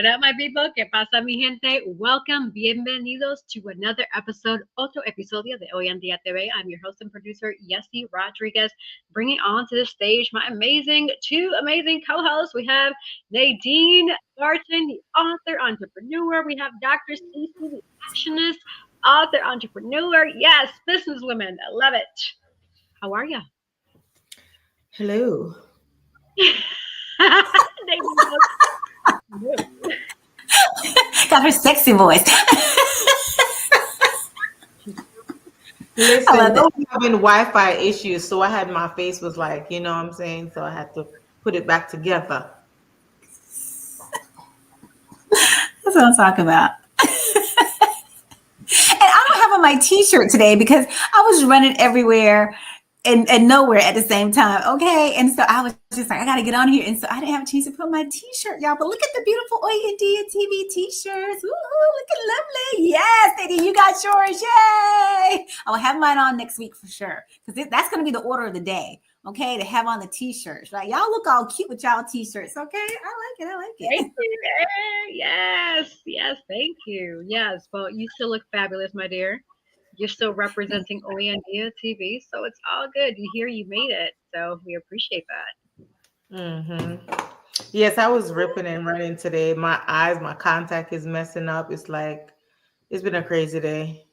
What up, my people? ¿Qué pasa, mi gente? Welcome, bienvenidos to another episode, otro episodio de Hoy En Día TV. I'm your host and producer, Yesy Rodriguez, bringing on to the stage my two amazing co-hosts. We have Nadine Barton, the author, entrepreneur. We have Dr. Cece, the actionist, author, entrepreneur. Yes, businesswomen. I love it. How are you? Hello. Got her sexy voice. Listen, I was having Wi-Fi issues, so I had my face was like, you know what I'm saying? So I had to put it back together. That's what I'm talking about. And I don't have on my t-shirt today because I was running everywhere and nowhere at the same time. Okay. And so I was just like, I got to get on here. And so I didn't have a chance to put on my t-shirt, y'all. But look at the beautiful Hoy En Día TV t-shirts. Woo-hoo, looking lovely. Yes, Nadine, you got yours. Yay. I will have mine on next week for sure. Because that's going to be the order of the day. Okay. To have on the t-shirts, right? Y'all look all cute with y'all t-shirts. Okay. I like it. Thank you. Yes. Thank you. Yes. Well, you still look fabulous, my dear. You're still representing Hoy En Día TV, so it's all good. You made it, so we appreciate that. Mm-hmm. Yes, I was ripping and running today. My contact is messing up. It's been a crazy day.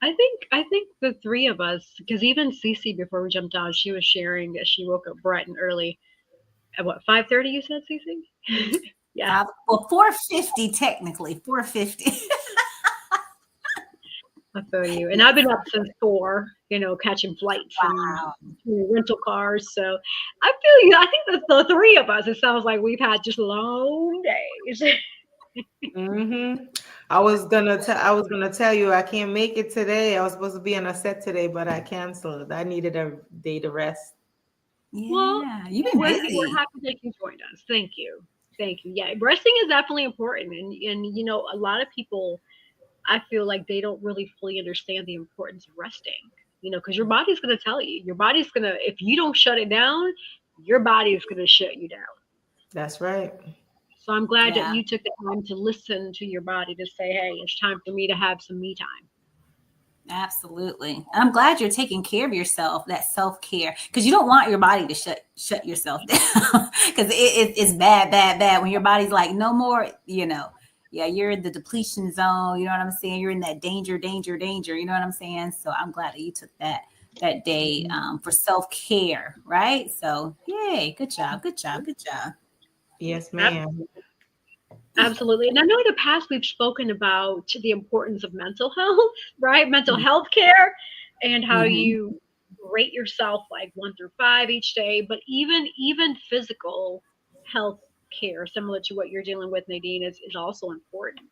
I think the three of us, because even Cece, before we jumped on, she was sharing that she woke up bright and early. At what, 5:30? You said, Cece? Yeah. Well, 4:50 technically. 4:50. I feel you. And I've been up since 4, catching flights and rental cars. So I feel you. I think the three of us, it sounds like we've had just long days. Mm-hmm. I was gonna tell you I can't make it today. I was supposed to be on a set today, but I canceled. I needed a day to rest. Yeah, well, you've been busy. We're happy that you joined us. Thank you. Yeah, resting is definitely important. And a lot of people, I feel like they don't really fully understand the importance of resting, because your body's going to tell you. Your body's going to, if you don't shut it down, your body is going to shut you down. That's right. So I'm glad that you took the time to listen to your body to say, hey, it's time for me to have some me time. Absolutely. I'm glad you're taking care of yourself, that self-care, because you don't want your body to shut yourself down because it's bad when your body's like, no more, Yeah, you're in the depletion zone. You know what I'm saying? You're in that danger. You know what I'm saying? So I'm glad that you took that day for self-care, right? So yay, good job. Yes, ma'am. Absolutely. And I know in the past we've spoken about the importance of mental health, right? Mental health care and how you rate yourself like 1 through 5 each day, but even physical health care, similar to what you're dealing with, Nadine, is also important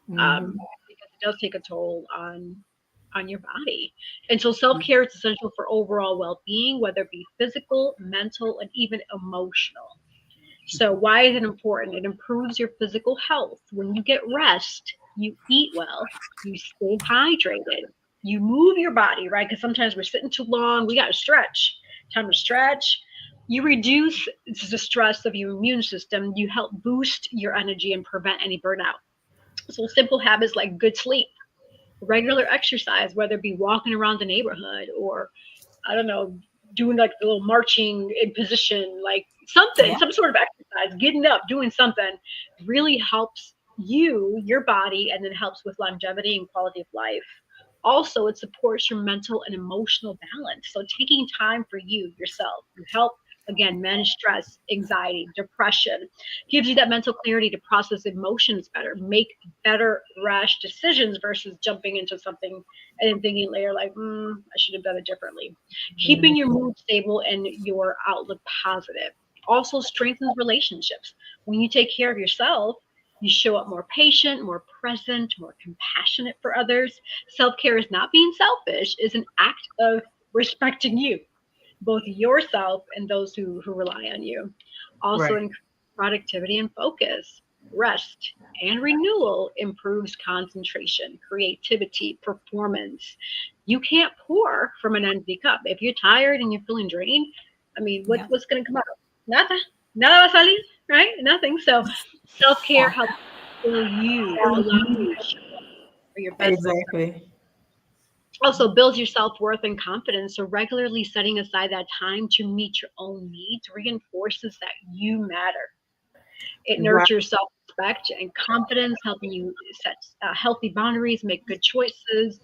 because it does take a toll on your body. And so self-care is essential for overall well-being, whether it be physical, mental, and even emotional. So why is it important? It improves your physical health. When you get rest, you eat well, you stay hydrated, you move your body, right? Because sometimes we're sitting too long. We got to stretch. Time to stretch. You reduce the stress of your immune system. You help boost your energy and prevent any burnout. So simple habits like good sleep, regular exercise, whether it be walking around the neighborhood or, I don't know, doing like a little marching in position, like something, some sort of exercise, getting up, doing something really helps your body, and it helps with longevity and quality of life. Also, it supports your mental and emotional balance. So taking time for yourself, you help, again, manage stress, anxiety, depression, gives you that mental clarity to process emotions better, make better rash decisions versus jumping into something and then thinking later like, I should have done it differently. Keeping your mood stable and your outlook positive. Also strengthens relationships. When you take care of yourself, you show up more patient, more present, more compassionate for others. Self-care is not being selfish, it's an act of respecting you, both yourself and those who rely on you. Also, increase productivity and focus. Rest and renewal improves concentration, creativity, performance. You can't pour from an empty cup. If you're tired and you're feeling drained, I mean, what's going to come out? Nada va a salir, right? Nothing. So Self-care helps fill you, allow you to show up for your best self. Exactly. Also builds your self-worth and confidence. So regularly setting aside that time to meet your own needs reinforces that you matter. It Right. nurtures self-respect and confidence, helping you set healthy boundaries, make good choices,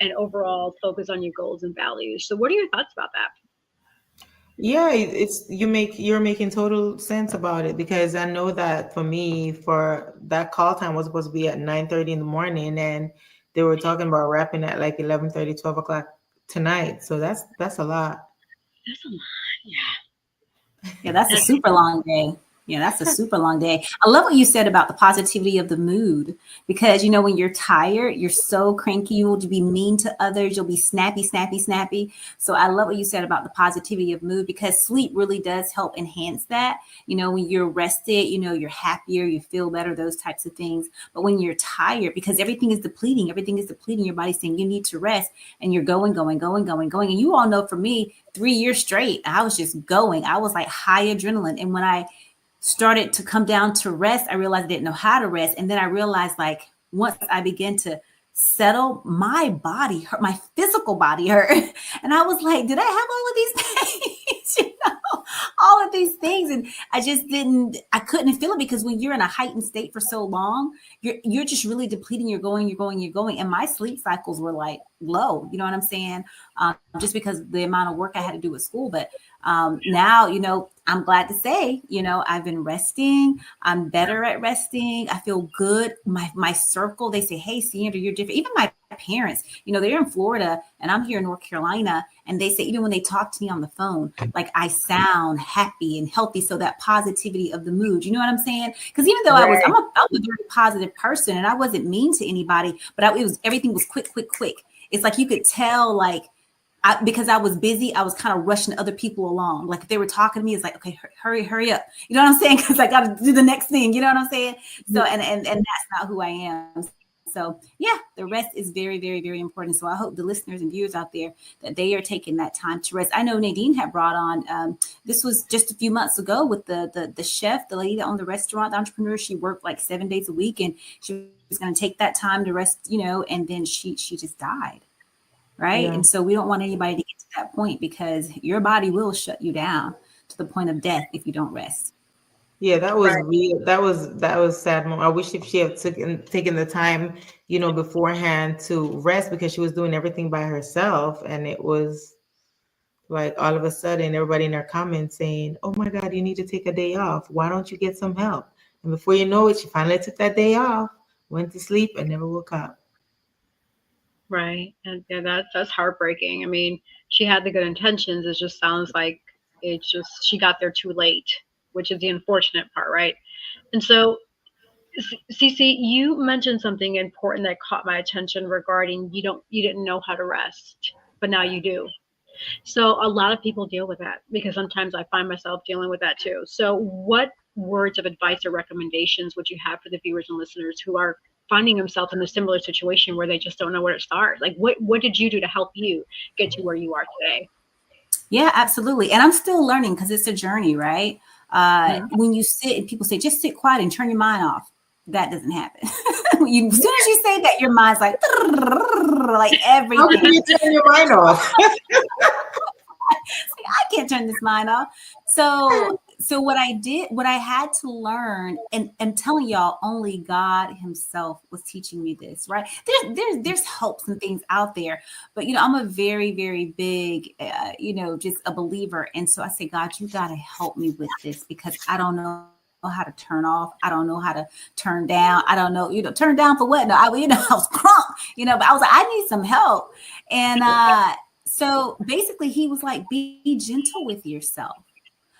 and overall focus on your goals and values. So what are your thoughts about that? Yeah, you're making total sense about it, because I know that for me, for that call time was supposed to be at 9:30 in the morning, and they were talking about wrapping at like 11:30, 12 o'clock tonight. So that's a lot. That's a lot. Yeah. Yeah, that's a That's super long day. Yeah, that's a super long day. I love what you said about the positivity of the mood, because when you're tired, you're so cranky, you will be mean to others, you'll be snappy, snappy, snappy. So I love what you said about the positivity of mood, because sleep really does help enhance that. When you're rested, you're happier, you feel better, those types of things. But when you're tired, because everything is depleting, your body's saying you need to rest, and you're going, going, going, going, going. And you all know, for me, 3 years straight, I was just going. I was like high adrenaline. And when I started to come down to rest, I realized I didn't know how to rest. And then I realized, like, once I began to settle, my body hurt, my physical body hurt. And I was like, did I have all of these pains? All of these things. And I couldn't feel it, because when you're in a heightened state for so long, you're just really depleting. You're going, you're going, you're going. And my sleep cycles were like low, you know what I'm saying? Just because of the amount of work I had to do at school. But now, I'm glad to say, I've been resting. I'm better at resting. I feel good. My circle, they say, hey, Sandra, you're different. Even my parents, they're in Florida and I'm here in North Carolina. And they say, even when they talk to me on the phone, like, I sound happy and healthy. So that positivity of the mood, you know what I'm saying? Because even though Right. I'm a very positive person, and I wasn't mean to anybody, but everything was quick, quick, quick. It's like you could tell, like, because I was busy, I was kind of rushing other people along. Like, if they were talking to me, it's like, okay, hurry up. You know what I'm saying? Because I got to do the next thing. You know what I'm saying? So, and that's not who I am. So yeah, the rest is very, very, very important. So I hope the listeners and viewers out there, that they are taking that time to rest. I know Nadine had brought on, this was just a few months ago, with the chef, the lady that owned the restaurant, the entrepreneur. She worked like 7 days a week, and she was going to take that time to rest, and then she just died. Right. Yeah. And so we don't want anybody to get to that point, because your body will shut you down to the point of death if you don't rest. Yeah, that was right. real. That was sad. I wish if she had taken the time, beforehand to rest, because she was doing everything by herself, and it was like all of a sudden everybody in their comments saying, "Oh my God, you need to take a day off. Why don't you get some help?" And before you know it, she finally took that day off, went to sleep, and never woke up. Right. And yeah, that's heartbreaking. I mean, she had the good intentions. It just sounds like it's just she got there too late, which is the unfortunate part, right? And so, Cece, you mentioned something important that caught my attention regarding you didn't know how to rest, but now you do. So a lot of people deal with that, because sometimes I find myself dealing with that too. So what words of advice or recommendations would you have for the viewers and listeners who are finding themselves in a similar situation where they just don't know where to start? Like, what did you do to help you get to where you are today? Yeah, absolutely. And I'm still learning, because it's a journey, right? Mhm. When you sit and people say, just sit quiet and turn your mind off, that doesn't happen. As soon as you say that, your mind's like, like How can everything. you turn your mind off? I can't turn this mind off. So what I did, what I had to learn, and I'm telling y'all, only God Himself was teaching me this, right? There's helps and things out there, but I'm a very, very big, just a believer, and so I say, God, you got to help me with this, because I don't know how to turn off. I don't know how to turn down. I don't know, turn down for what? No, I was crunk, but I was like, I need some help, and so basically, He was like, be gentle with yourself.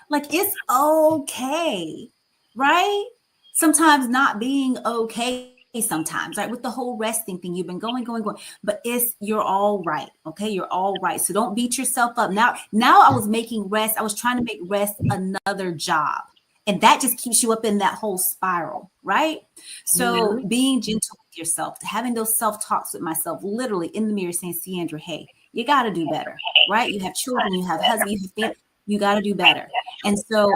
Like, it's okay, right? Sometimes not being okay, sometimes, right? With the whole resting thing, you've been going, going, going, but you're all right. Okay. You're all right. So don't beat yourself up. Now I was making rest. I was trying to make rest another job. And that just keeps you up in that whole spiral, right? So being gentle with yourself, having those self-talks with myself, literally in the mirror saying, Sandra, hey, you got to do better, right? You have children, you have husband, you have family, you got to do better. And so,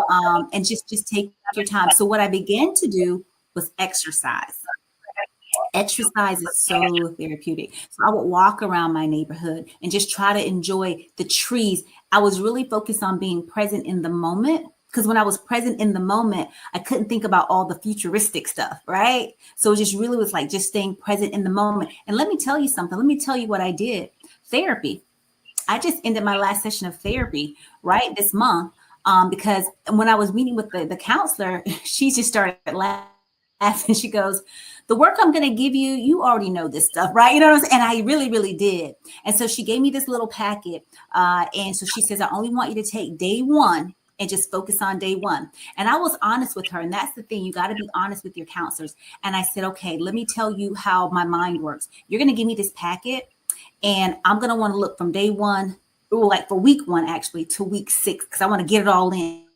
and just take your time. So what I began to do was exercise. Exercise is so therapeutic. So I would walk around my neighborhood and just try to enjoy the trees. I was really focused on being present in the moment, because when I was present in the moment, I couldn't think about all the futuristic stuff, right? So it just really was like just staying present in the moment. And let me tell you something. Let me tell you what I did. Therapy. I just ended my last session of therapy right this month, because when I was meeting with the counselor, she just started laughing. She goes, the work I'm going to give you, you already know this stuff, right? You know what I'm saying? And I really, really did. And so she gave me this little packet. And so she says, I only want you to take day one and just focus on day one. And I was honest with her. And that's the thing. You got to be honest with your counselors. And I said, okay, let me tell you how my mind works. You're going to give me this packet, and I'm going to want to look from day one, or like for week one, actually, to week 6, because I want to get it all in.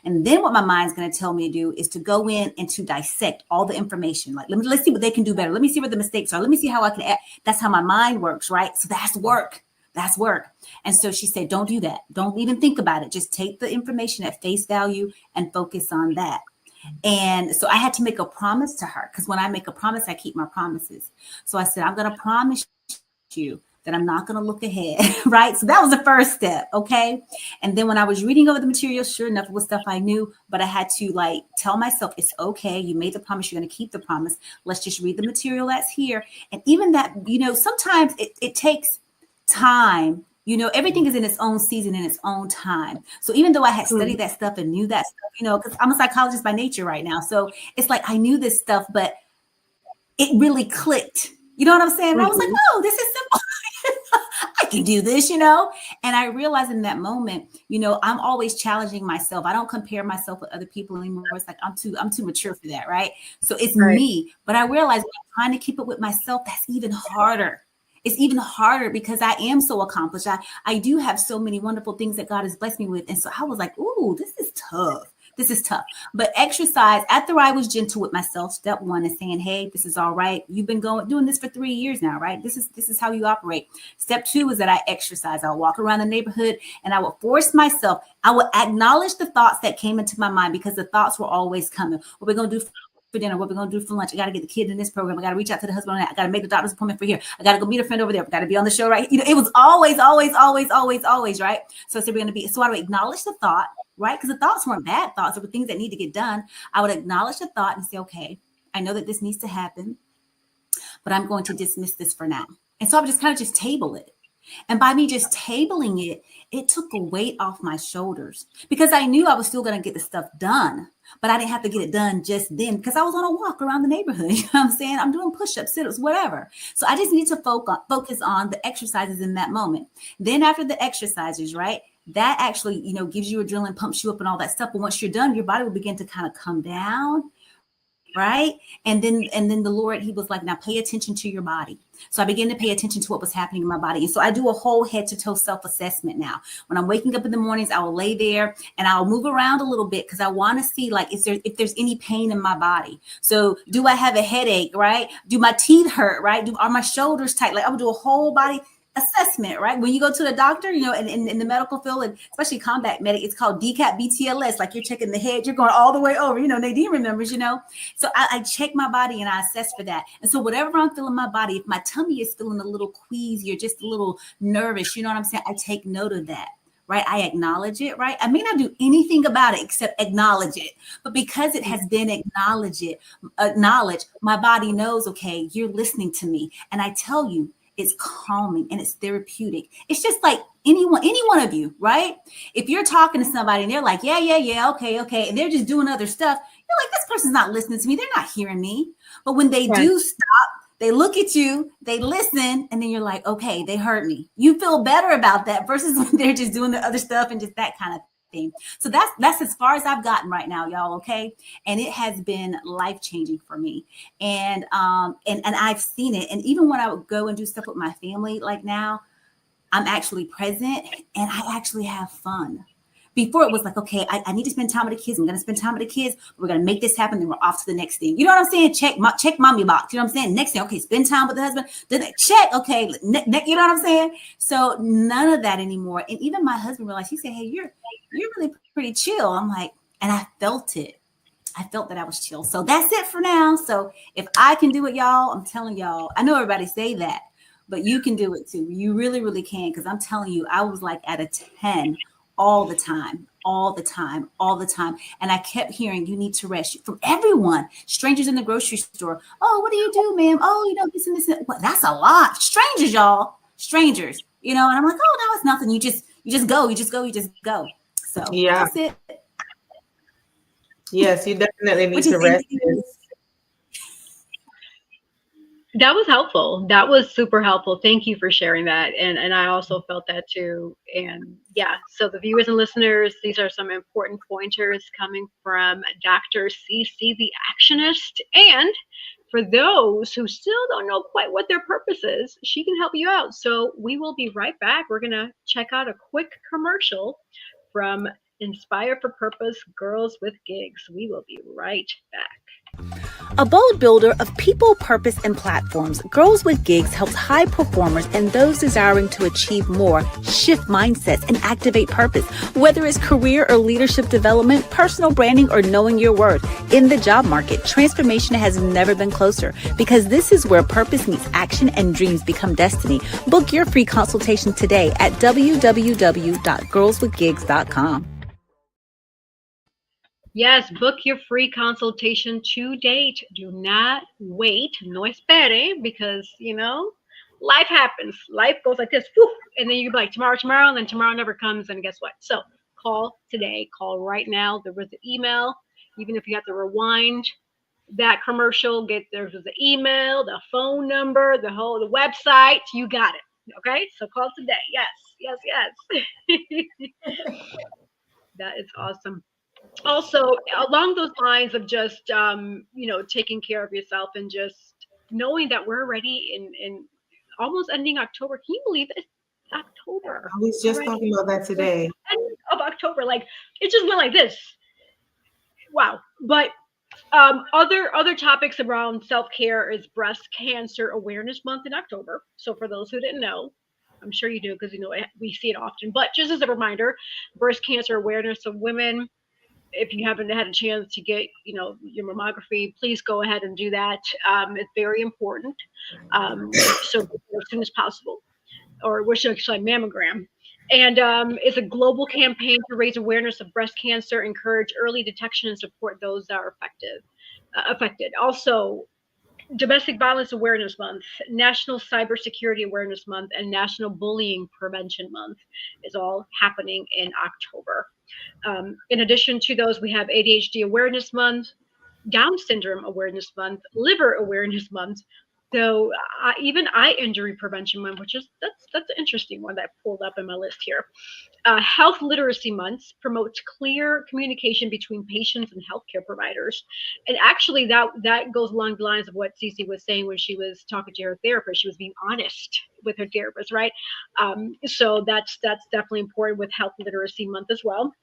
And then what my mind's going to tell me to do is to go in and to dissect all the information. Like, let's see what they can do better. Let me see what the mistakes are. Let me see how I can add. That's how my mind works, right? So that's work. That's work. And so she said, don't do that. Don't even think about it. Just take the information at face value and focus on that. And so I had to make a promise to her, because when I make a promise, I keep my promises. So I said, I'm going to promise you that I'm not going to look ahead, right? So that was the first step, okay? And then when I was reading over the material, sure enough, it was stuff I knew, but I had to like tell myself, it's okay. You made the promise. You're going to keep the promise. Let's just read the material that's here. And even that, you know, sometimes it takes time. You know, everything is in its own season, in its own time. So even though I had studied that stuff and knew that stuff, you know, because I'm a psychologist by nature right now. So it's like I knew this stuff, but it really clicked. You know what I'm saying? And I was like, oh, this is simple. I can do this, you know? And I realized in that moment, you know, I'm always challenging myself. I don't compare myself with other people anymore. It's like, I'm too mature for that, right? So it's me. But I realized when I'm trying to keep it with myself, that's even harder. It's even harder because I am so accomplished. I do have so many wonderful things that God has blessed me with. And so I was like, ooh, this is tough. This is tough. But exercise, after I was gentle with myself, step one is saying, hey, this is all right. You've been doing this for 3 years now, right? This is how you operate. Step two is that I exercise. I'll walk around the neighborhood and I will force myself. I will acknowledge the thoughts that came into my mind, because the thoughts were always coming. What we're going to do for dinner, what we're going to do for lunch. I got to get the kid in this program. I got to reach out to the husband on that. I got to make the doctor's appointment for here. I got to go meet a friend over there. I got to be on the show, right? You know, it was always, right? So we're going to be, so I would acknowledge the thought, right? Because the thoughts weren't bad thoughts. They were things that need to get done. I would acknowledge the thought and say, okay, I know that this needs to happen, but I'm going to dismiss this for now. And so I would just kind of just table it. And by me just tabling it, it took a weight off my shoulders, because I knew I was still going to get the stuff done, but I didn't have to get it done just then, because I was on a walk around the neighborhood. You know what I'm saying? I'm doing push-ups, sit-ups, whatever. So I just need to focus on the exercises in that moment. Then after the exercises, right, that actually, you know, gives you adrenaline, pumps you up and all that stuff. But once you're done, your body will begin to kind of come down. Right. And then the Lord, he was like, now pay attention to your body. So I began to pay attention to what was happening in my body. And so I do a whole head to toe self-assessment now. When I'm waking up in the mornings, I will lay there and I'll move around a little bit, because I want to see like if there's any pain in my body. So do I have a headache? Right? Do my teeth hurt? Right? Are my shoulders tight? Like I would do a whole body assessment, right? When you go to the doctor, you know, in the medical field, and especially combat medic, it's called DCAT BTLS. Like you're checking the head, you're going all the way over, you know, Nadine remembers, you know. So I check my body and I assess for that. And so whatever I'm feeling in my body, if my tummy is feeling a little queasy or just a little nervous, you know what I'm saying? I take note of that. Right. I acknowledge it. Right. I may not do anything about it except acknowledge it. But because it has been acknowledged, my body knows, OK, you're listening to me. And I tell you, it's calming and it's therapeutic. It's just like any one of you, right? If you're talking to somebody and they're like, yeah, okay. And they're just doing other stuff. You're like, this person's not listening to me. They're not hearing me. But when they do stop, they look at you, they listen, and then you're like, okay, they heard me. You feel better about that versus when they're just doing the other stuff and just that kind of thing. So that's as far as I've gotten right now, y'all. Okay. And it has been life-changing for me. And I've seen it. And even when I would go and do stuff with my family, like now, I'm actually present and I actually have fun. Before it was like, okay, I need to spend time with the kids. I'm going to spend time with the kids. We're going to make this happen. Then we're off to the next thing. You know what I'm saying? Check mommy box. You know what I'm saying? Next thing, okay, spend time with the husband. Then check. Okay. You know what I'm saying? So none of that anymore. And even my husband realized, he said, hey, you're really pretty chill. I'm like, and I felt it. I felt that I was chill. So that's it for now. So if I can do it, y'all, I'm telling y'all, I know everybody say that, but you can do it too. You really, really can. Because I'm telling you, I was like at a 10 all the time, all the time, all the time. And I kept hearing, you need to rest from everyone, strangers in the grocery store. Oh, what do you do, ma'am? Oh, this and this. Well, that's a lot. Strangers, y'all, strangers, and I'm like, oh, no, it's nothing. You just go, you just go. So Yeah. that's it. Yes, you definitely need Which is to rest. That was helpful. That was super helpful. Thank you for sharing that. And I also felt that too. And yeah, so the viewers and listeners, these are some important pointers coming from Dr. CC, the Actionist. And for those who still don't know quite what their purpose is, she can help you out. So we will be right back. We're going to check out a quick commercial from Inspire for Purpose Girls with Gigs. We will be right back. A bold builder of people, purpose, and platforms, Girls with Gigs helps high performers and those desiring to achieve more shift mindsets and activate purpose. Whether it's career or leadership development, personal branding, or knowing your worth, in the job market, transformation has never been closer, because this is where purpose meets action and dreams become destiny. Book your free consultation today at www.girlswithgigs.com. Yes, book your free consultation to date. Do not wait, no espere, because, life happens. Life goes like this, whew, and then you're like, tomorrow, and then tomorrow never comes, and guess what? So call today. Call right now. There was an email. Even if you have to rewind that commercial, there's the email, the phone number, the website. You got it. Okay? So call today. Yes. That is awesome. Also, along those lines of just taking care of yourself and just knowing that we're already in almost ending October. Can you believe it? October. I was just talking about that today. End of October, like it just went like this. Wow. But other topics around self-care is Breast Cancer Awareness Month in October. So for those who didn't know, I'm sure you do, because we see it often. But just as a reminder, breast cancer awareness of women. If you haven't had a chance to get, your mammography, please go ahead and do that. It's very important. So as soon as possible, or what should I say, mammogram. And it's a global campaign to raise awareness of breast cancer, encourage early detection, and support those that are affected. Also, Domestic Violence Awareness Month, National Cybersecurity Awareness Month, and National Bullying Prevention Month is all happening in October. In addition to those, we have ADHD Awareness Month, Down Syndrome Awareness Month, Liver Awareness Month, so even eye injury prevention month, which is that's an interesting one that I pulled up in my list here. Health Literacy Months promotes clear communication between patients and healthcare providers, and actually that goes along the lines of what Cece was saying when she was talking to her therapist. She was being honest with her therapist, right? So that's definitely important with Health Literacy Month as well.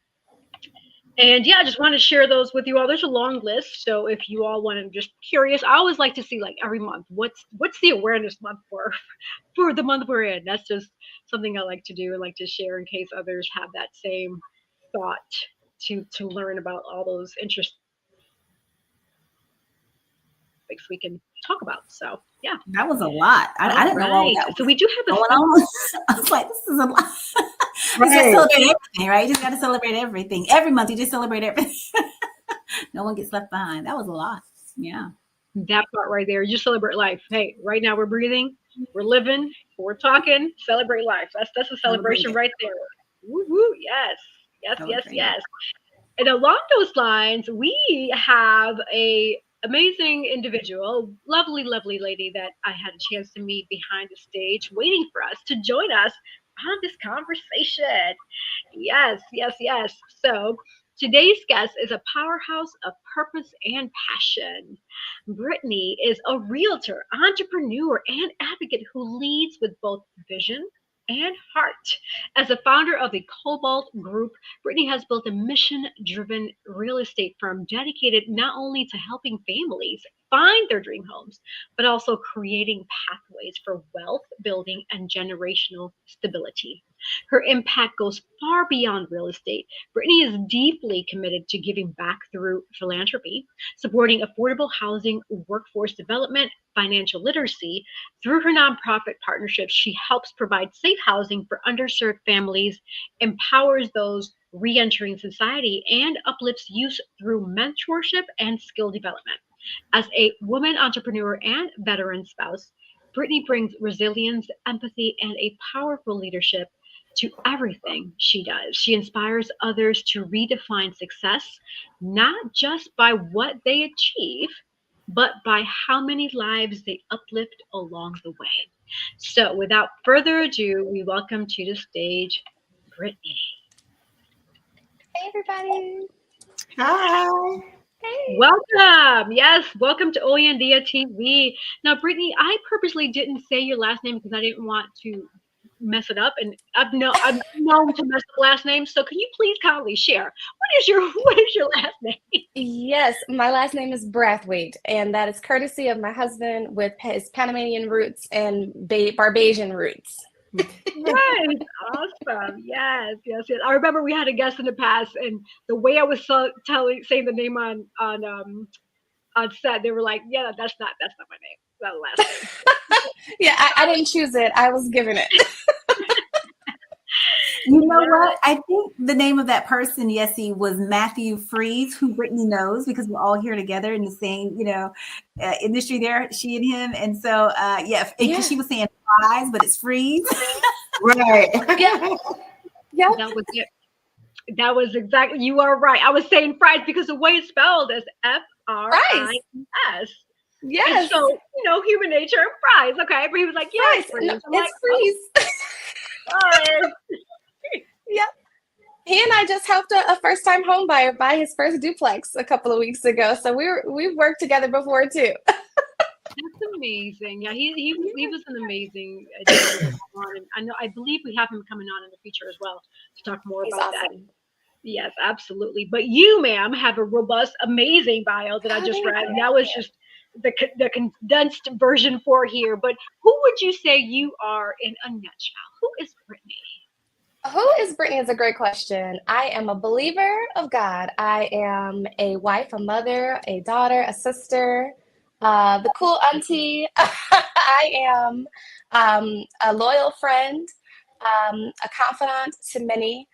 And yeah, I just want to share those with you all. There's a long list, so if you all want to just curious, I always like to see like every month what's the awareness month for the month we're in. That's just something I like to do and like to share in case others have that same thought to learn about all those interesting topics we can talk about. So yeah, that was a lot. I didn't know all that. So we do have a going on. I was like, this is a lot. You just celebrate everything, right? You just got to celebrate everything. Every month, you just celebrate everything. No one gets left behind. That was a lot. Yeah. That part right there. You just celebrate life. Hey, right now we're breathing, we're living, we're talking. Celebrate life. That's a celebration right there. Woo woo. Yes. And along those lines, we have a amazing individual, lovely lady that I had a chance to meet behind the stage, waiting for us to join us on this conversation. Yes. So today's guest is a powerhouse of purpose and passion. Brittany is a realtor, entrepreneur, and advocate who leads with both vision and heart. As a founder of the Cobalt Group, Brittany has built a mission-driven real estate firm dedicated not only to helping families find their dream homes, but also creating pathways for wealth building and generational stability. Her impact goes far beyond real estate. Brittany is deeply committed to giving back through philanthropy, supporting affordable housing, workforce development, financial literacy. Through her nonprofit partnerships, she helps provide safe housing for underserved families, empowers those reentering society, and uplifts youth through mentorship and skill development. As a woman entrepreneur and veteran spouse, Brittany brings resilience, empathy, and a powerful leadership to everything she does. She inspires others to redefine success, not just by what they achieve, but by how many lives they uplift along the way. So, without further ado, we welcome to the stage Brittany. Hey, everybody. Hi. Hey. Welcome. Yes, welcome to Hoy En Día TV. Now, Brittany, I purposely didn't say your last name because I didn't want to mess it up, and I'm known to mess up last names. So, can you please kindly share what is your last name? Yes, my last name is Brathwaite, and that is courtesy of my husband with his Panamanian roots and Barbadian roots. Right. Awesome. Yes, yes, yes. I remember we had a guest in the past, and the way I was saying the name on set, they were like, "Yeah, that's not my name. That's the last name." Yeah, I didn't choose it. I was given it. You know what? I think the name of that person, Yessie, was Matthew Freeze, who Brittany knows because we're all here together in the same, industry there, she and him. And so, because she was saying Fries, but it's Freeze. Right. Yeah. That was it. That was exactly, you are right. I was saying fries because the way it's spelled is F-R-I-S. Yes. And so, human nature and fries. Okay. But he was like, yeah, it's Freeze. No, I'm it's like, Freeze. oh. Yep. He and I just helped a first-time home buyer buy his first duplex a couple of weeks ago. So we've worked together before too. That's amazing. Yeah, he was an amazing addition. And I believe we have him coming on in the future as well to talk more He's about awesome. that. Yes, absolutely. But you, ma'am, have a robust, amazing bio that I just read. And that was just the condensed version for here. But who would you say you are in a nutshell? Who is Brittany? Who is Brittany is a great question. I am a believer of God. I am a wife, a mother, a daughter, a sister, the cool auntie. I am a loyal friend, a confidant to many,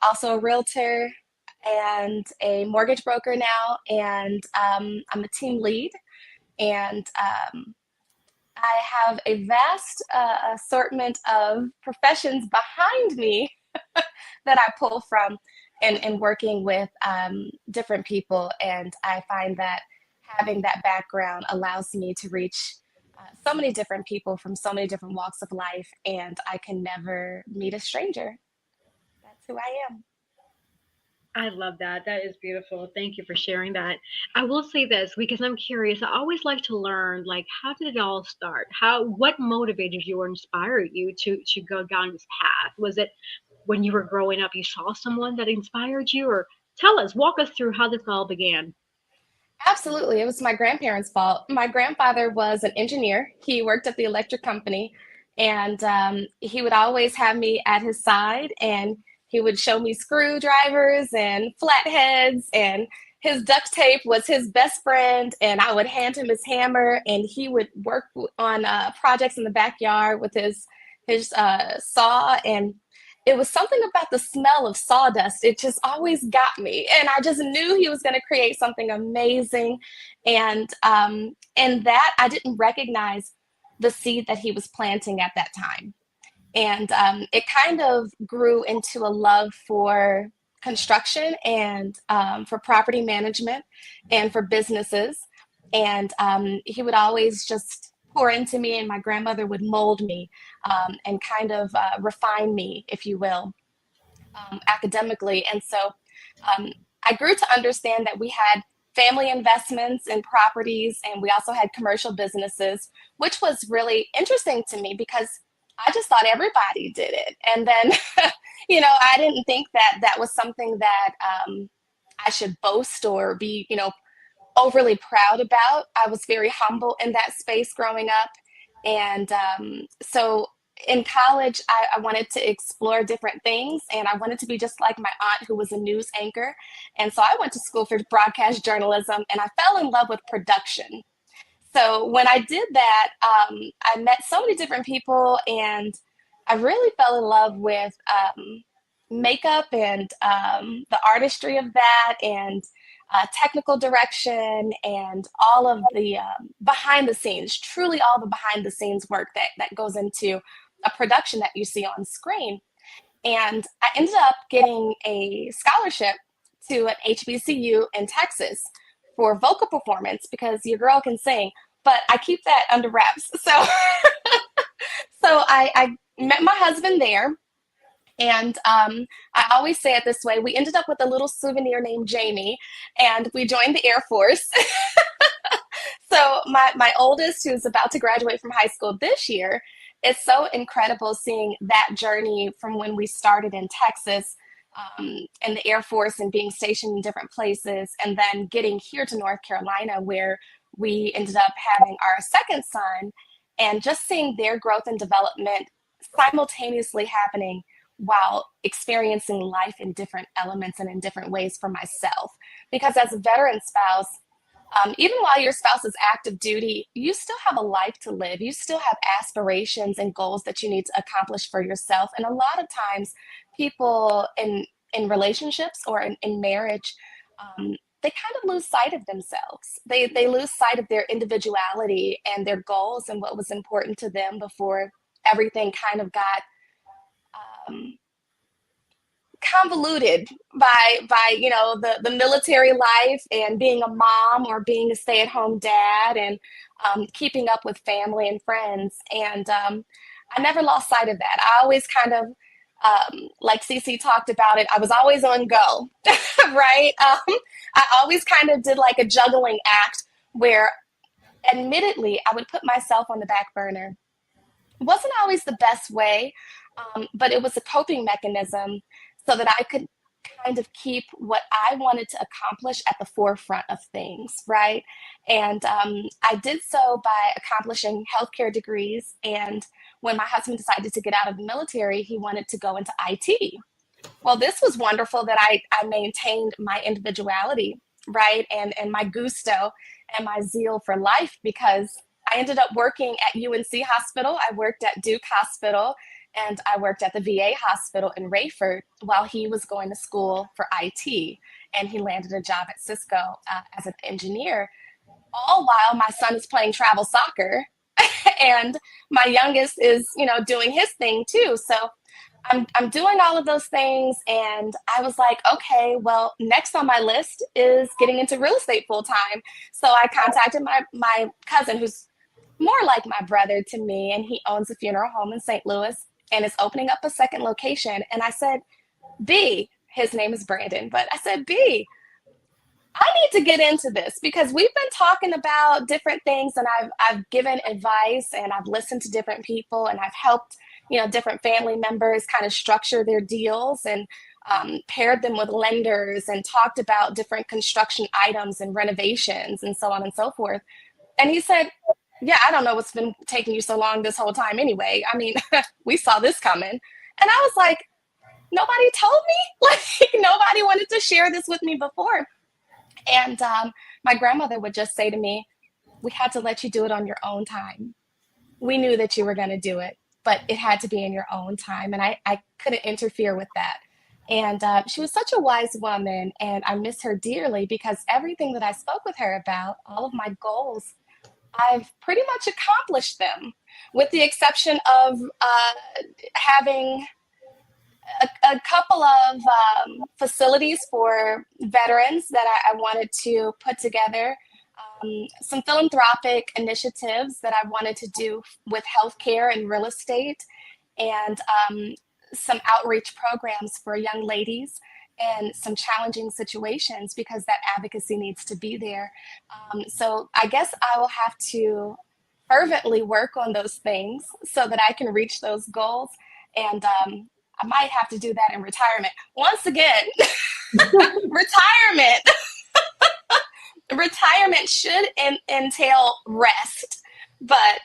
also a realtor and a mortgage broker now, and I'm a team lead, and I have a vast assortment of professions behind me that I pull from in working with different people. And I find that having that background allows me to reach so many different people from so many different walks of life, and I can never meet a stranger. That's who I am. I love that. That is beautiful. Thank you for sharing that. I will say this because I'm curious. I always like to learn, like, how did it all start? What motivated you or inspired you to go down this path? Was it when you were growing up, you saw someone that inspired you, or walk us through how this all began? Absolutely. It was my grandparents' fault. My grandfather was an engineer. He worked at the electric company, and he would always have me at his side, and he would show me screwdrivers and flatheads, and his duct tape was his best friend, and I would hand him his hammer, and he would work on projects in the backyard with his saw, and it was something about the smell of sawdust. It just always got me, and I just knew he was going to create something amazing, and that I didn't recognize the seed that he was planting at that time. And it kind of grew into a love for construction and for property management and for businesses. And he would always just pour into me, and my grandmother would mold me and kind of refine me, if you will, academically. And so I grew to understand that we had family investments in properties, and we also had commercial businesses, which was really interesting to me because I just thought everybody did it. And then, I didn't think that was something that I should boast or be, overly proud about. I was very humble in that space growing up. And so in college, I wanted to explore different things, and I wanted to be just like my aunt, who was a news anchor. And so I went to school for broadcast journalism, and I fell in love with production. So when I did that, I met so many different people, and I really fell in love with makeup and the artistry of that, and technical direction, and all of the behind the scenes, truly all the behind the scenes work that goes into a production that you see on screen. And I ended up getting a scholarship to an HBCU in Texas for vocal performance, because your girl can sing, but I keep that under wraps. So, so I met my husband there. And I always say it this way: we ended up with a little souvenir named Jamie, and we joined the Air Force. So my oldest, who's about to graduate from high school this year, it's so incredible seeing that journey from when we started in Texas, in the Air Force, and being stationed in different places, and then getting here to North Carolina, where we ended up having our second son, and just seeing their growth and development simultaneously happening while experiencing life in different elements and in different ways for myself. Because as a veteran spouse, even while your spouse is active duty, you still have a life to live. You still have aspirations and goals that you need to accomplish for yourself. And a lot of times people in relationships or in marriage, they kind of lose sight of themselves. They lose sight of their individuality and their goals and what was important to them before everything kind of got convoluted by the military life and being a mom or being a stay-at-home dad, and keeping up with family and friends. And I never lost sight of that. I always kind of, like Cece talked about it, I was always on go, right? I always kind of did like a juggling act where, admittedly, I would put myself on the back burner. It wasn't always the best way, but it was a coping mechanism so that I could kind of keep what I wanted to accomplish at the forefront of things, right? And I did so by accomplishing healthcare degrees. And when my husband decided to get out of the military, he wanted to go into IT. Well, this was wonderful that I maintained my individuality, right? And my gusto and my zeal for life, because I ended up working at UNC Hospital. I worked at Duke Hospital, and I worked at the VA hospital in Rayford while he was going to school for IT, and he landed a job at Cisco as an engineer, all while my son is playing travel soccer and my youngest is, doing his thing too. So I'm doing all of those things, and I was like, okay, well, next on my list is getting into real estate full time. So I contacted my cousin, who's more like my brother to me, and he owns a funeral home in St. Louis and is opening up a second location. And I said, B, his name is Brandon, but I said, B, I need to get into this, because we've been talking about different things, and I've given advice, and I've listened to different people, and I've helped, different family members kind of structure their deals, and paired them with lenders, and talked about different construction items and renovations and so on and so forth. And he said, yeah, I don't know what's been taking you so long this whole time anyway. I mean, we saw this coming. And I was like, nobody told me? Like, nobody wanted to share this with me before. And my grandmother would just say to me, we had to let you do it on your own time. We knew that you were going to do it, but it had to be in your own time. And I couldn't interfere with that. And she was such a wise woman, and I miss her dearly, because everything that I spoke with her about, all of my goals, I've pretty much accomplished them, with the exception of having a couple of facilities for veterans that I wanted to put together, some philanthropic initiatives that I wanted to do with healthcare and real estate, and some outreach programs for young ladies in some challenging situations, because that advocacy needs to be there. So I guess I will have to fervently work on those things so that I can reach those goals. And I might have to do that in retirement. Once again, retirement. Retirement should entail rest, but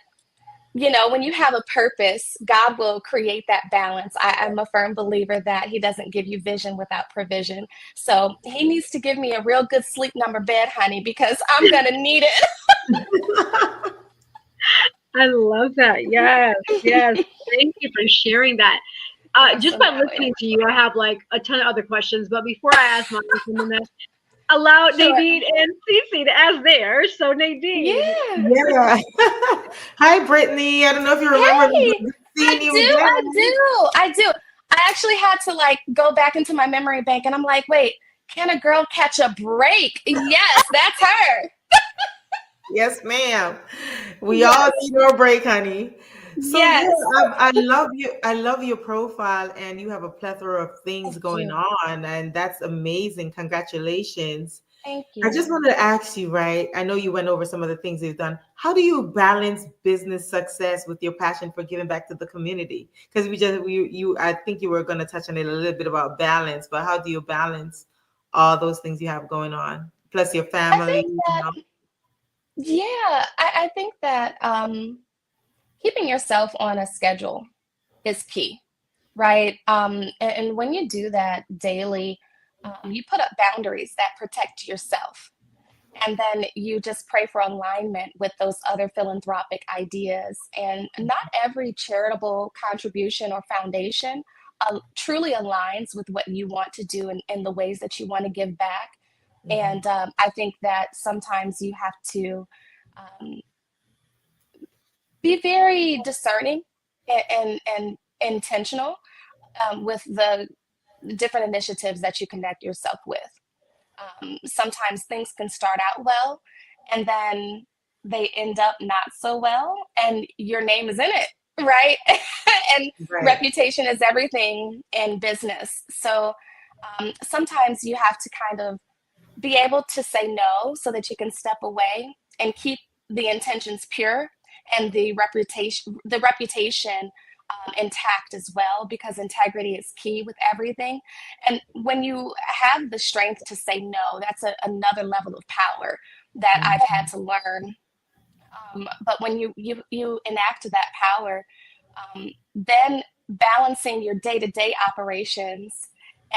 you know, when you have a purpose, God will create that balance. I'm a firm believer that He doesn't give you vision without provision. So He needs to give me a real good sleep number bed, honey, because I'm going to need I love that. Yes, yes. it. Thank you for sharing that. Just by Absolutely. listening to you, I have like a ton of other questions. But before I ask mine, I'm gonna allow Sure. Nadine and Cece to ask theirs. So Nadine, Yeah. Yeah. Hi, Brittany. I don't know if you remember me, but Hey, good seeing you again. I do. I actually had to like go back into my memory bank and I'm like, wait, can a girl catch a break? Yes, that's her. Yes, ma'am. We all Yes, need our break, honey. So yeah, yes. I love you. I love your profile, and you have a plethora of things Thank going you. on, and that's amazing. Congratulations. Thank I just you. wanted to ask you, right? I know you went over some of the things you've done. How do you balance business success with your passion for giving back to the community? Because I think you were going to touch on it a little bit about balance, but how do you balance all those things you have going on, plus your I family? think that, yeah, I think that keeping yourself on a schedule is key, right? And when you do that daily, you put up boundaries that protect yourself. And then you just pray for alignment with those other philanthropic ideas. And not every charitable contribution or foundation truly aligns with what you want to do and the ways that you want to give back. Mhm. And I think that sometimes you have to um, be very discerning and intentional with the different initiatives that you connect yourself with. Sometimes things can start out well and then they end up not so well, and your name is in it, right? And Right. reputation is everything in business. So sometimes you have to kind of be able to say no so that you can step away and keep the intentions pure and the reputation intact as well, because integrity is key with everything. And when you have the strength to say no, that's another level of power that I've had to learn. But when you enact that power, then balancing your day-to-day operations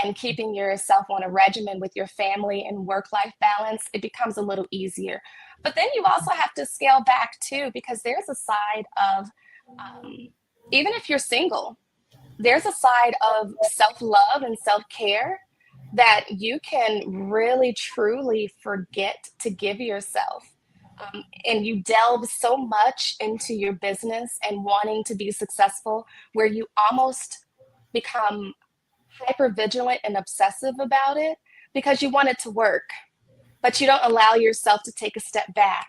and keeping yourself on a regimen with your family and work-life balance, it becomes a little easier. But then you also have to scale back too, because there's a side of um, even if you're single, there's a side of self-love and self-care that you can really truly forget to give yourself. And you delve so much into your business and wanting to be successful where you almost become hyper vigilant and obsessive about it because you want it to work, but you don't allow yourself to take a step back